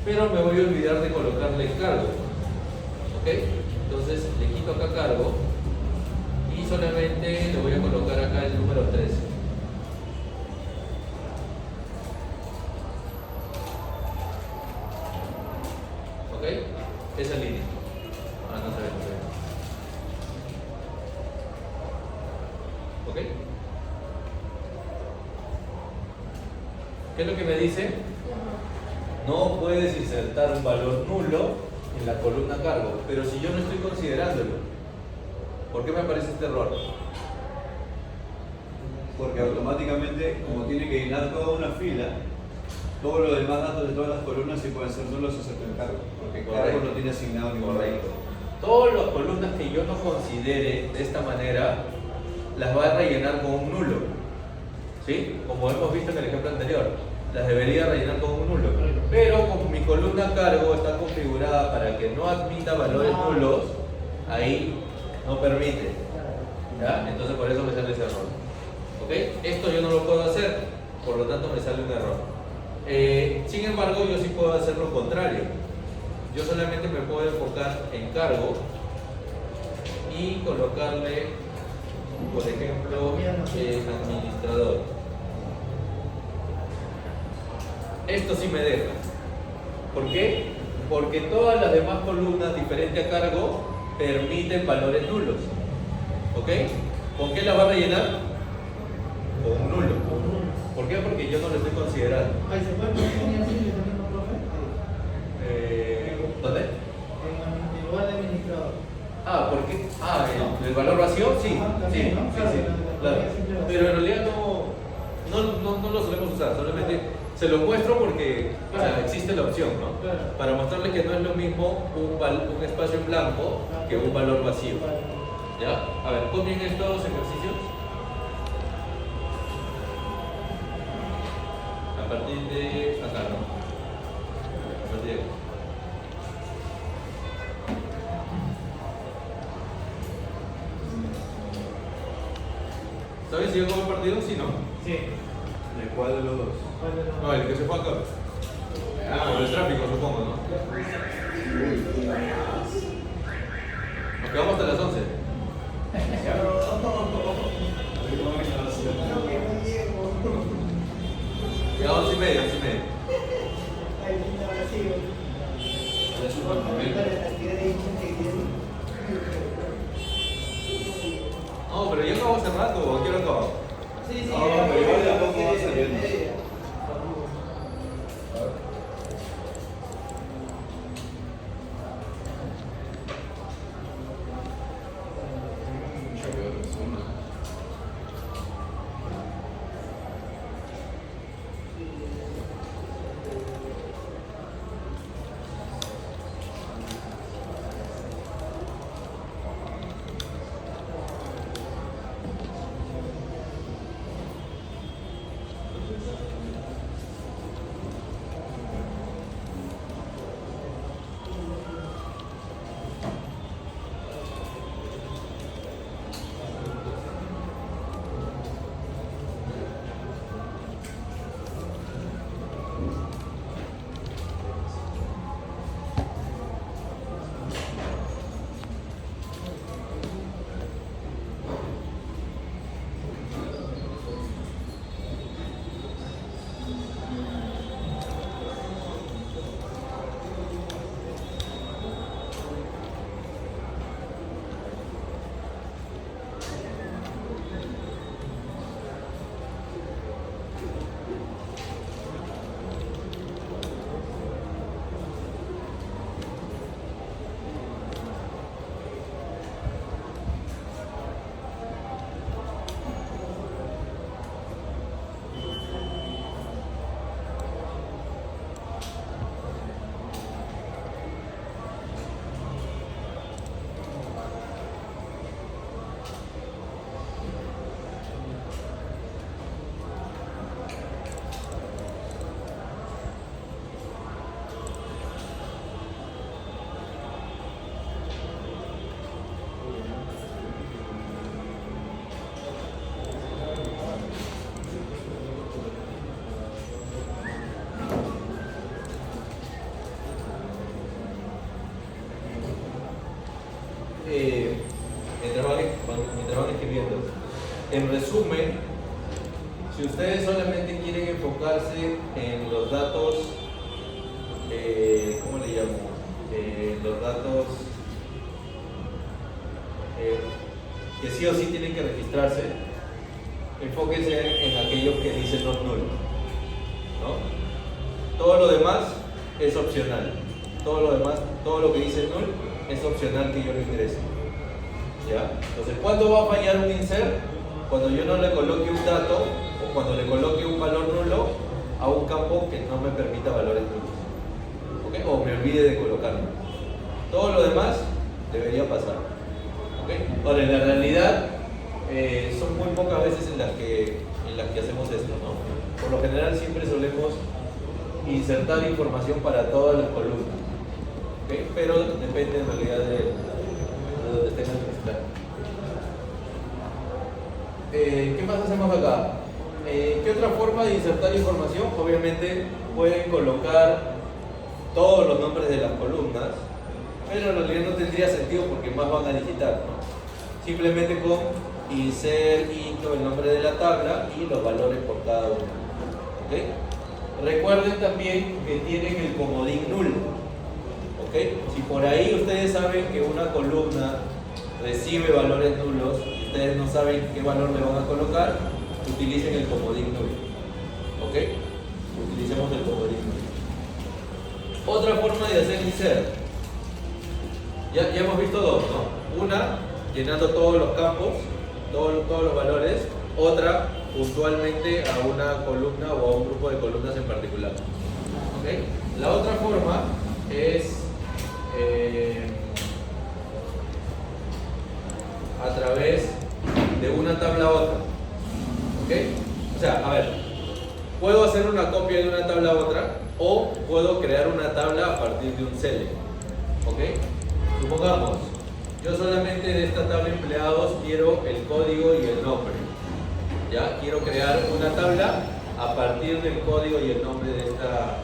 pero me voy a olvidar de colocarle cargo. ¿Ok? Entonces le quito acá cargo y solamente le voy a colocar acá el número 13. ¿Ok? Esa línea. Ahora no se ve, ¿ok? ¿Qué es lo que me dice? No puedes insertar un valor nulo en la columna cargo, pero si yo no estoy considerándolo, ¿por qué me aparece este error? Porque automáticamente, como tiene que llenar toda una fila, todos los demás datos de todas las columnas sí pueden ser nulos excepto el cargo, porque el cargo no tiene asignado ningún Correcto. valor. Todas las columnas que yo no considere de esta manera, las va a rellenar con un nulo. ¿Sí? Como hemos visto en el ejemplo anterior, las debería rellenar con un nulo. Pero como mi columna cargo está configurada para que no admita valores nulos, ahí no permite. ¿Ya? Entonces por eso me sale ese error. ¿Ok? Esto yo no lo puedo hacer, por lo tanto me sale un error. Sin embargo, yo sí puedo hacer lo contrario. Yo solamente me puedo enfocar en cargo y colocarle, por ejemplo, administrador. Esto sí me deja. ¿Por qué? Porque todas las demás columnas diferentes a cargo permiten valores nulos. ¿Ok? ¿Con qué las va a rellenar? Con un nulo. ¿Por qué? Porque yo no lo estoy considerando. Ahí se puede poner así, le ponemos profe. ¿Dónde? En lugar de administrador. ¿Por qué? ¿El valor vacío? Sí, sí, claro. Pero en realidad no lo solemos usar, solamente se lo muestro porque o sea, existe la opción, ¿no? Para mostrarles que no es lo mismo un espacio en blanco que un valor vacío. ¿Ya? A ver, copien estos ejercicios. A partir de acá, ¿no? A partir de acá. ¿Sabes si yo como el partido? Sí, ¿no? Sí. ¿De cuál de los dos? No, el que se fue acá. Por el tráfico, supongo, ¿no? Nos quedamos hasta las 11. Ya 11:30, 11:30. No, pero ya acabó hace rato, ¿o quiero acabar? Sí, sí. No, pero igual de a poco va saliendo. mientras van escribiendo. En resumen, si ustedes solamente quieren enfocarse en los datos, ¿cómo le llamo? Los datos que sí o sí tienen que registrarse, enfóquense en aquellos que dicen not null, ¿no? Todo lo demás es opcional. Todo lo que dice null es opcional que yo lo ingrese. ¿Ya? Entonces, ¿cuándo va a fallar un insert? Cuando yo no le coloque un dato o cuando le coloque un valor nulo a un campo que no me permita valores nulos. ¿Okay? O me olvide de colocarlo. Todo lo demás debería pasar. ¿Okay? Ahora, en la realidad, son muy pocas veces en las que hacemos esto, ¿no? Por lo general siempre solemos insertar información para todas las columnas. ¿Okay? Pero depende en realidad de donde estén registrados. ¿Qué más hacemos acá? ¿Qué otra forma de insertar información? Obviamente pueden colocar todos los nombres de las columnas, pero en realidad no tendría sentido porque más van a digitar, ¿no? Simplemente con insert, into, el nombre de la tabla y los valores por cada uno. ¿Okay? Recuerden también que tienen el comodín null. ¿Okay? Si por ahí ustedes saben que una columna recibe valores nulos y ustedes no saben qué valor le van a colocar, utilicen el comodín null. ¿Ok? Utilicemos el comodín null. Otra forma de hacer insert. Ya hemos visto dos, ¿no? Una, llenando todos los campos, todos los valores. Otra, puntualmente a una columna o a un grupo de columnas en particular. ¿Ok? La otra forma es a través de una tabla a otra. ¿Ok? O sea, a ver, puedo hacer una copia de una tabla a otra o puedo crear una tabla a partir de un select. ¿Ok? Supongamos, yo solamente de esta tabla empleados quiero el código y el nombre. ¿Ya? Quiero crear una tabla a partir del código y el nombre de esta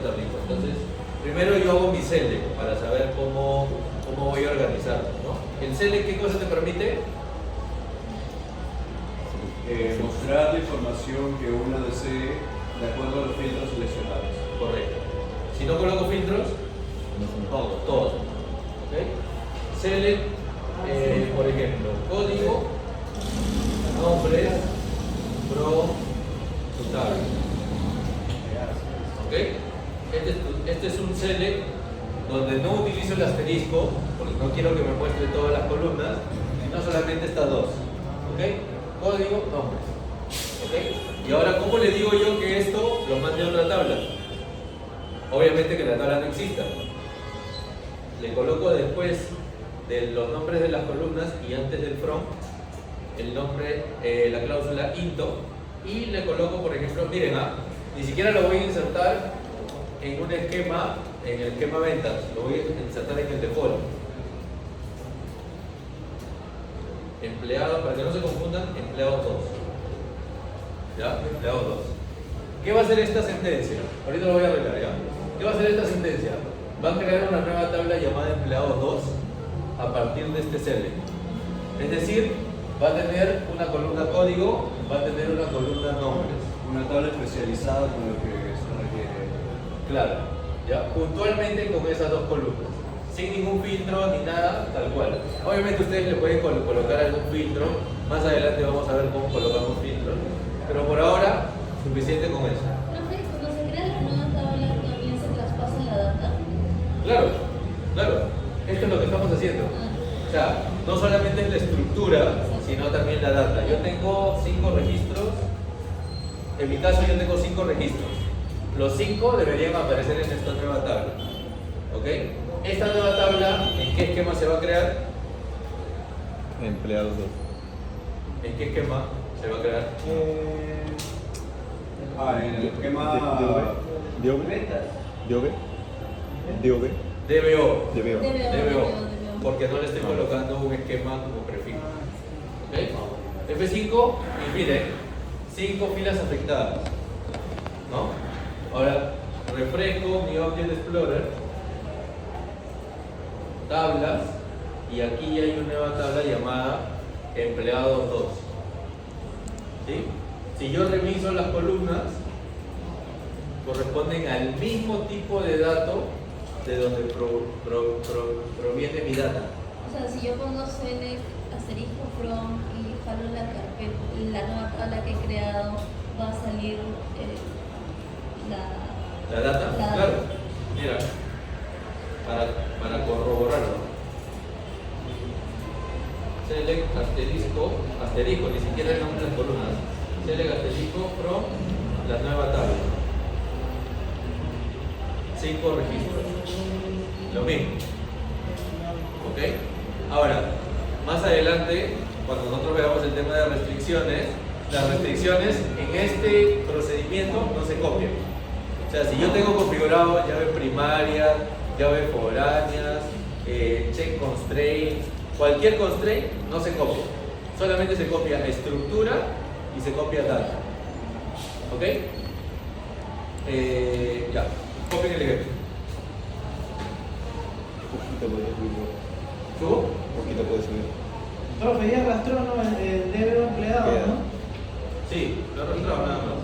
tablita. Entonces, primero yo hago mi select para saber cómo voy a organizarlo, ¿no? ¿El select qué cosa te permite? Mostrar la información que uno desee de acuerdo a los filtros seleccionados. Correcto. Si no coloco filtros, todos. ¿Ok? Select, por ejemplo, código, nombres, pro, tabla. ¿Ok? Este es un select donde no utilizo el asterisco porque no quiero que me muestre todas las columnas, sino solamente estas dos. ¿Ok? Código, nombres. ¿Ok? Y ahora, ¿cómo le digo yo que esto lo mande a otra tabla? Obviamente que la tabla no exista. Le coloco después de los nombres de las columnas y antes del from el nombre, la cláusula into, y le coloco, por ejemplo, miren, ni siquiera lo voy a insertar en un esquema, en el esquema ventas, lo voy a insertar en el default. Empleado, para que no se confundan, empleados 2. ¿Ya? Empleados 2. ¿Qué va a hacer esta sentencia? Ahorita lo voy a arreglar, ¿ya? ¿Qué va a hacer esta sentencia? Va a crear una nueva tabla llamada empleados 2 a partir de este select. Es decir, va a tener una columna código, va a tener una columna nombres. Una tabla especializada con lo que se requiere. Claro, ¿ya? Puntualmente con esas dos columnas. Sin ningún filtro ni nada, tal cual. Obviamente ustedes le pueden colocar algún filtro. Más adelante vamos a ver cómo colocamos filtros. Pero por ahora, suficiente con eso. Profe, cuando se crea la nueva tabla, ¿también se traspasa la data? Claro, claro. Esto es lo que estamos haciendo. O sea, no solamente es la estructura, sino también la data. Yo tengo 5 registros. En mi caso yo tengo 5 registros. Los 5 deberían aparecer en esta nueva tabla. ¿Ok? Esta nueva tabla, ¿en qué esquema se va a crear? Empleados 2. ¿En qué esquema se va a crear? En el esquema DOV. ventas. DOV. DBO. DBO. DBO. Porque no le estoy colocando un esquema como prefijo. ¿Ok? F5 y miren, 5 filas afectadas. ¿No? Ahora, refresco mi Object Explorer. Tablas. y aquí hay una nueva tabla llamada empleados 2. ¿Sí? Si yo reviso las columnas, corresponden al mismo tipo de dato de donde proviene mi data. O sea, si yo pongo select asterisco from y jalo la carpeta, la nueva tabla que he creado, va a salir ¿La data? la- Claro. Mira, para corroborarlo. Select asterisco, ni siquiera el nombre de las columnas. Select asterisco from la nueva tabla. 5 registros. Lo mismo. ¿Ok? Ahora, más adelante, cuando nosotros veamos el tema de restricciones, las restricciones en este procedimiento no se copian. O sea, si yo tengo configurado llave primaria, llave foráneas, check constraint, cualquier constraint no se copia. Solamente se copia estructura y se copia data. ¿Ok? Ya, copien el ejemplo. Poquito puede subir. ¿Subo? Poquito puede subir. Profe, ya arrastró, ¿no? El DBO empleado, Queda. ¿no? Sí, lo he arrastrado nada más.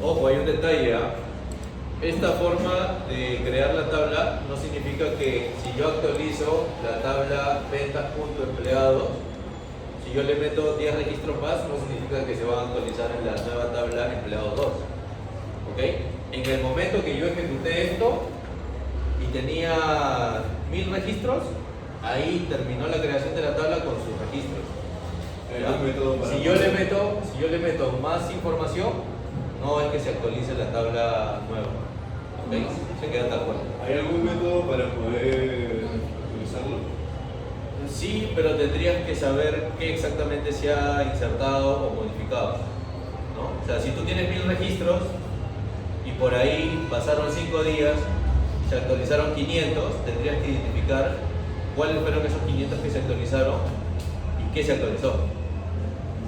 Ojo, hay un detalle. Esta forma de crear la tabla no significa que si yo actualizo la tabla ventas.empleados, Si yo le meto 10 registros más, no significa que se va a actualizar en la nueva tabla empleados 2. ¿Ok? En el momento que yo ejecuté esto y tenía 1000 registros, ahí terminó la creación de la tabla con sus registros. Si yo le meto más información, no es que se actualice la tabla nueva. ¿Ok? Se queda tal cual. ¿Hay algún método para poder utilizarlo? Sí, pero tendrías que saber qué exactamente se ha insertado o modificado, ¿no? O sea, si tú tienes 1000 registros y por ahí pasaron 5 días, se actualizaron 500, tendrías que identificar cuáles fueron esos 500 que se actualizaron y qué se actualizó.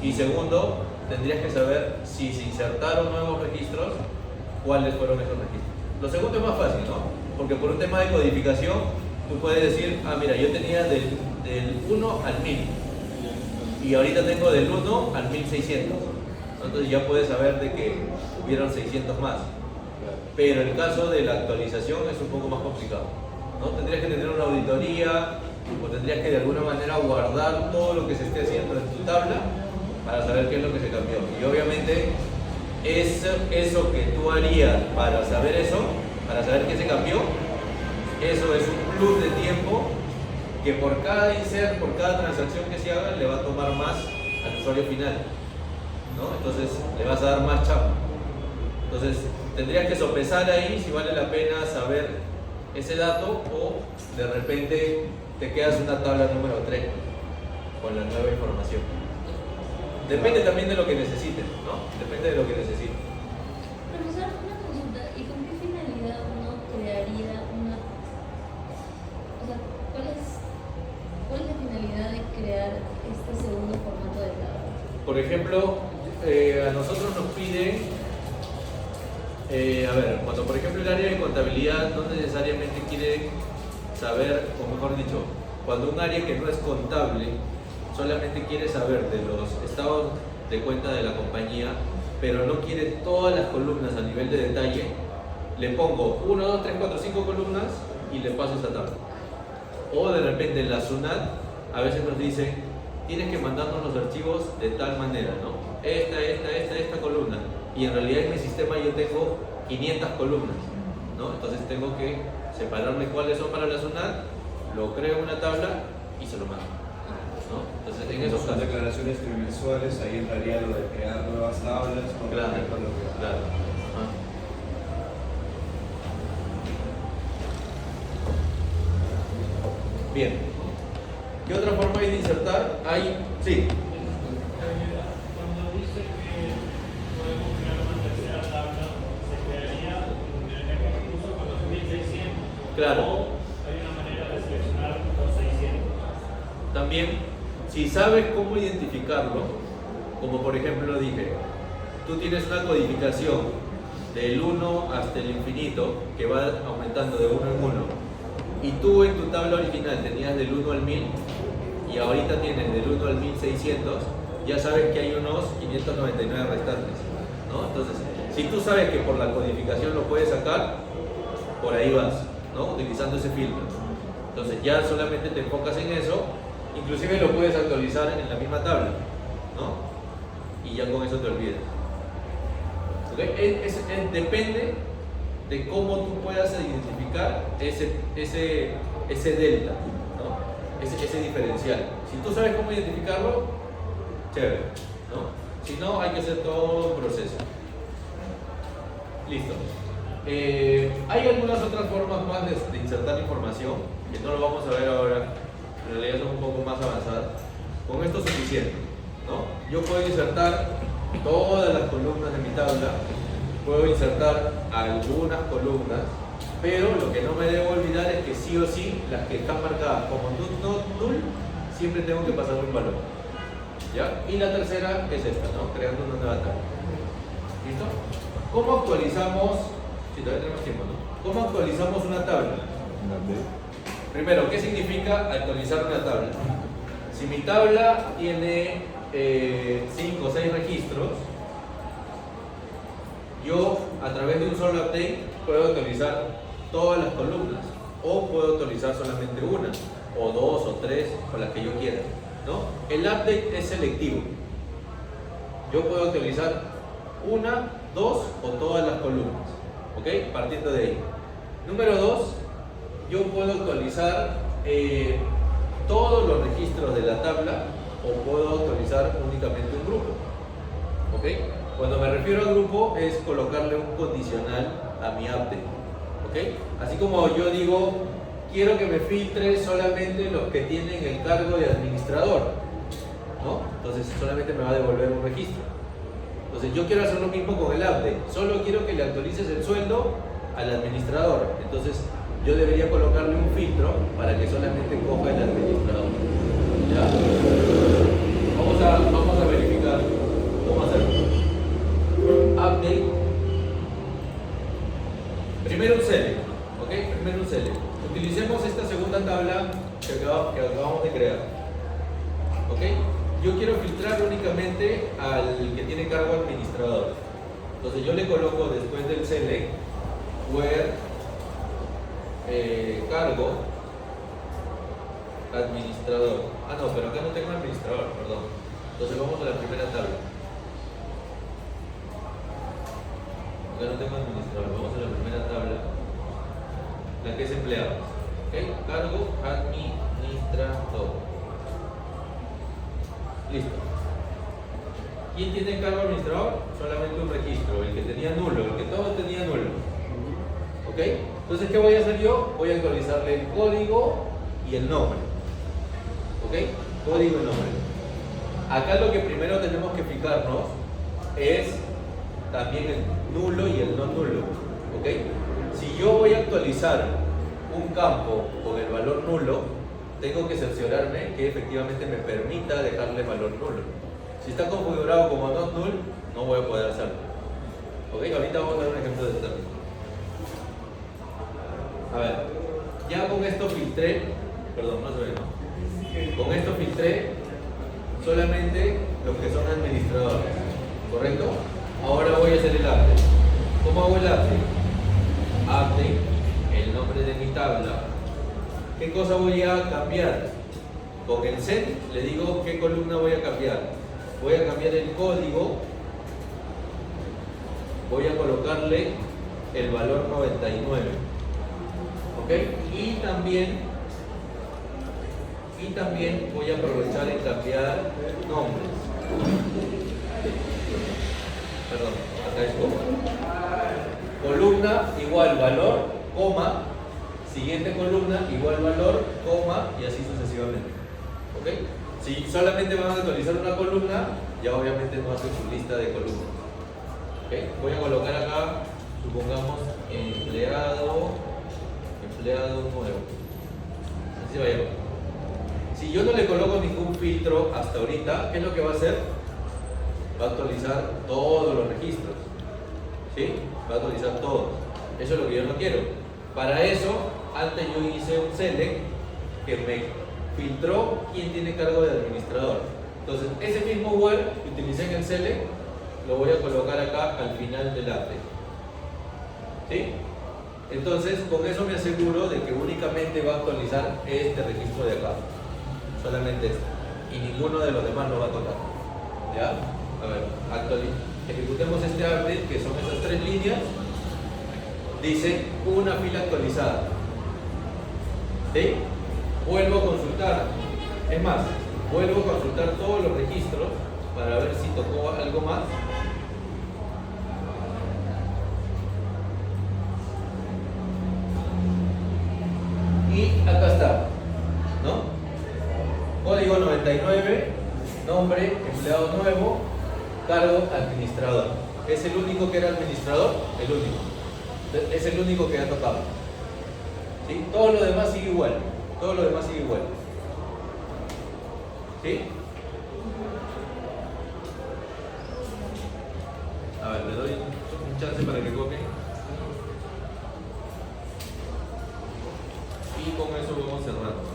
Y segundo, tendrías que saber si se insertaron nuevos registros, cuáles fueron esos registros. Lo segundo es más fácil, ¿no? Porque por un tema de codificación, tú puedes decir, ah, mira, yo tenía del 1 al 1000 y ahorita tengo del 1 al 1600. Entonces ya puedes saber de que hubieron 600 más. Pero el caso de la actualización es un poco más complicado, ¿no? Tendrías que tener una auditoría o tendrías que de alguna manera guardar todo lo que se esté haciendo en tu tabla para saber qué es lo que se cambió. Y obviamente eso que tú harías para saber eso, para saber qué se cambió, eso es un plus de tiempo que por cada insert, por cada transacción que se haga, le va a tomar más al usuario final, ¿no? Entonces le vas a dar más chamba. Entonces tendrías que sopesar ahí si vale la pena saber ese dato o de repente te quedas una tabla número 3 con la nueva información. Depende también de lo que necesites, ¿no? Depende de lo que necesites. Profesor, una consulta, ¿y con qué finalidad uno crearía una... O sea, ¿cuál es la finalidad de crear este segundo formato de tabla? Por ejemplo, a nosotros nos pide, a ver, cuando por ejemplo el área de contabilidad no necesariamente quiere saber, o mejor dicho, cuando un área que no es contable solamente quiere saber de los estados de cuenta de la compañía, pero no quiere todas las columnas a nivel de detalle, le pongo 1, 2, 3, 4, 5 columnas y le paso esa tabla. O de repente la SUNAT a veces nos dice, tienes que mandarnos los archivos de tal manera, ¿no? Esta columna. Y en realidad en mi sistema yo tengo 500 columnas, ¿no? Entonces tengo que separarme cuáles son para la SUNAT, lo creo en una tabla y se lo mando, ¿no? Entonces en esos Son casos. declaraciones trimensuales, ahí entraría lo de crear nuevas tablas. Claro, claro. Ah. Bien. ¿Qué otra forma hay de insertar? Hay, sí. Cuando dice que podemos crear una tercera tabla, se crearía incluso con los 1600. Claro. O hay una manera de seleccionar los 600. También, si sabes cómo identificarlo, como por ejemplo dije, tú tienes una codificación del 1 hasta el infinito que va aumentando de 1 en 1 y tú en tu tabla original tenías del 1 al 1000 y ahorita tienes del 1 al 1600, ya sabes que hay unos 599 restantes, ¿no? Entonces, si tú sabes que por la codificación lo puedes sacar, por ahí vas, ¿no? Utilizando ese filtro. Entonces ya solamente te enfocas en eso, inclusive lo puedes actualizar en la misma tabla, ¿no? Y ya con eso te olvidas. ¿Okay? Depende de cómo tú puedas identificar ese delta, ¿no? Ese diferencial. Si tú sabes cómo identificarlo, chévere, ¿no? Si no, hay que hacer todo un proceso. Listo. Hay algunas otras formas más de insertar información, que no lo vamos a ver ahora, en realidad son un poco más avanzadas. Con esto es suficiente, ¿no? Yo puedo insertar todas las columnas de mi tabla, puedo insertar algunas columnas, pero lo que no me debo olvidar es que sí o sí, las que están marcadas como null, siempre tengo que pasar un valor, ¿ya? Y la tercera es esta, ¿no? Creando una nueva tabla. ¿Listo? ¿Cómo actualizamos? Si todavía tenemos tiempo, ¿no? ¿Cómo actualizamos una tabla? Primero, ¿qué significa actualizar una tabla? Si mi tabla tiene 5 o 6 registros, yo a través de un solo update puedo actualizar todas las columnas o puedo actualizar solamente una, o 2 o 3, o las que yo quiera. ¿no? El update es selectivo. Yo puedo actualizar una, dos o todas las columnas, ¿ok? Partiendo de ahí. Número 2, yo puedo actualizar todos los registros de la tabla o puedo actualizar únicamente un grupo, ¿ok? Cuando me refiero al grupo es colocarle un condicional a mi update, ¿ok? Así como yo digo, quiero que me filtre solamente los que tienen el cargo de administrador, ¿no? Entonces solamente me va a devolver un registro. Entonces yo quiero hacer lo mismo con el update, solo quiero que le actualices el sueldo al administrador. Entonces yo debería colocarle un filtro para que solamente coja el administrador. ¿Ya? Vamos a verificar cómo hacerlo. Update. Primero un select, ¿ok? Primero un select. Utilicemos esta segunda tabla que acabamos de crear, ¿ok? Yo quiero filtrar únicamente al que tiene cargo administrador. Entonces yo le coloco después del select where cargo administrador. Ah, no, pero acá no tengo administrador, perdón. Entonces vamos a la primera tabla. Acá no tengo administrador, vamos a la primera tabla, la que es empleados. ¿Ok? Cargo administrador. Listo. ¿Quién tiene cargo administrador? Solamente un registro, el que tenía nulo, el que todo tenía nulo. ¿Ok? Entonces, ¿qué voy a hacer yo? Voy a actualizarle el código y el nombre. ¿Ok? Código y nombre. Acá lo que primero tenemos que fijarnos es también el nulo y el no nulo. ¿Ok? Si yo voy a actualizar un campo con el valor nulo, tengo que cerciorarme que efectivamente me permita dejarle valor nulo. Si está configurado como not null, no voy a poder hacerlo. ¿Ok? Ahorita vamos a dar un ejemplo de esto también. A ver, ya con esto filtré, perdón, no se ve, ¿no? Con esto filtré solamente los que son administradores, ¿correcto? Ahora voy a hacer el update. ¿Cómo hago el update? Update, el nombre de mi tabla. ¿Qué cosa voy a cambiar? Con el set le digo qué columna voy a cambiar. Voy a cambiar el código, voy a colocarle el valor 99. ¿Ok? Y también voy a aprovechar en cambiar nombres. Perdón, acá es columna igual valor, coma, siguiente columna igual valor, coma, y así sucesivamente. ¿Ok? Si solamente van a actualizar una columna, ya obviamente no hacen su lista de columnas. ¿Ok? Voy a colocar acá, supongamos, empleado nuevo. Así se va a llamar. Si yo no le coloco ningún filtro hasta ahorita, ¿qué es lo que va a hacer? Va a actualizar todos los registros. ¿Sí? Va a actualizar todos. Eso es lo que yo no quiero. Para eso, antes yo hice un select que me filtró quién tiene cargo de administrador. Entonces, ese mismo where que utilicé en el select, lo voy a colocar acá al final del update. ¿Sí? Entonces, con eso me aseguro de que únicamente va a actualizar este registro de acá. Solamente este. Y ninguno de los demás lo va a tocar. ¿Ya? A ver, ejecutemos este update, que son esas 3 líneas. Dice una fila actualizada. ¿Sí? Vuelvo a consultar. Es más, vuelvo a consultar todos los registros para ver si tocó algo más. Y acá está, ¿no? Código 99, nombre, empleado nuevo, cargo, administrador. ¿Es el único que era administrador? El único. Es el único que ha tocado. ¿Sí? Todo lo demás sigue igual. Todo lo demás sigue igual. ¿Sí? A ver, le doy un chance para que copien. Y con eso vamos cerrando.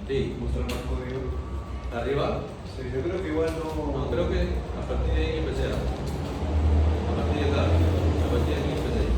Sí. Mostrar más código. ¿Arriba? Sí, yo creo que igual no. No, creo que a partir de ahí empecé. A partir de acá. A partir de aquí empecé.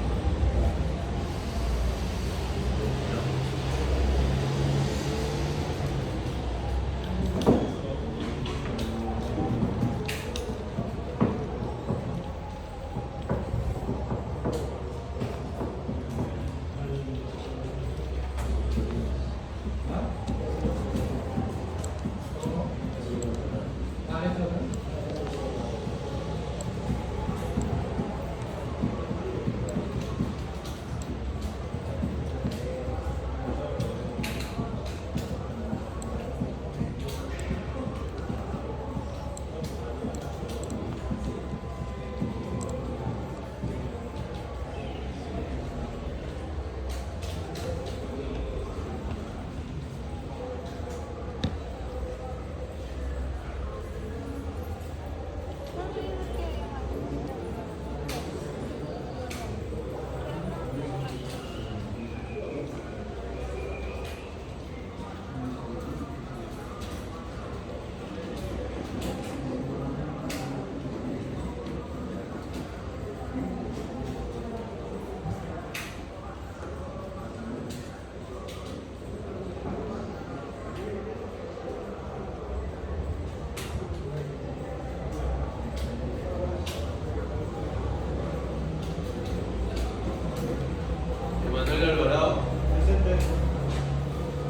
Emanuel Alvarado,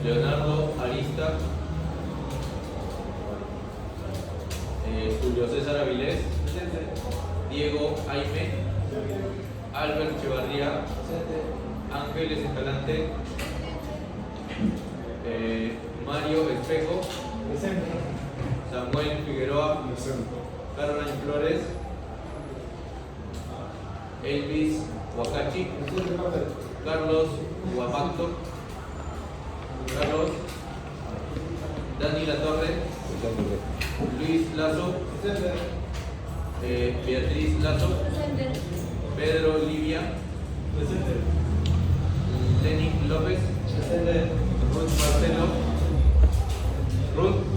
Leonardo Arista, Julio César Avilés, Diego Jaime, Albert Echevarría, Ángeles Escalante, Mario Espejo, Samuel Figueroa, Caroline Flores, Elvis Huacachi, Carlos Guamacto, Carlos, Dani Latorre, Luis Lazo, Beatriz Lazo, Pedro Livia, Lenin López, Ruth Marcelo, Ruth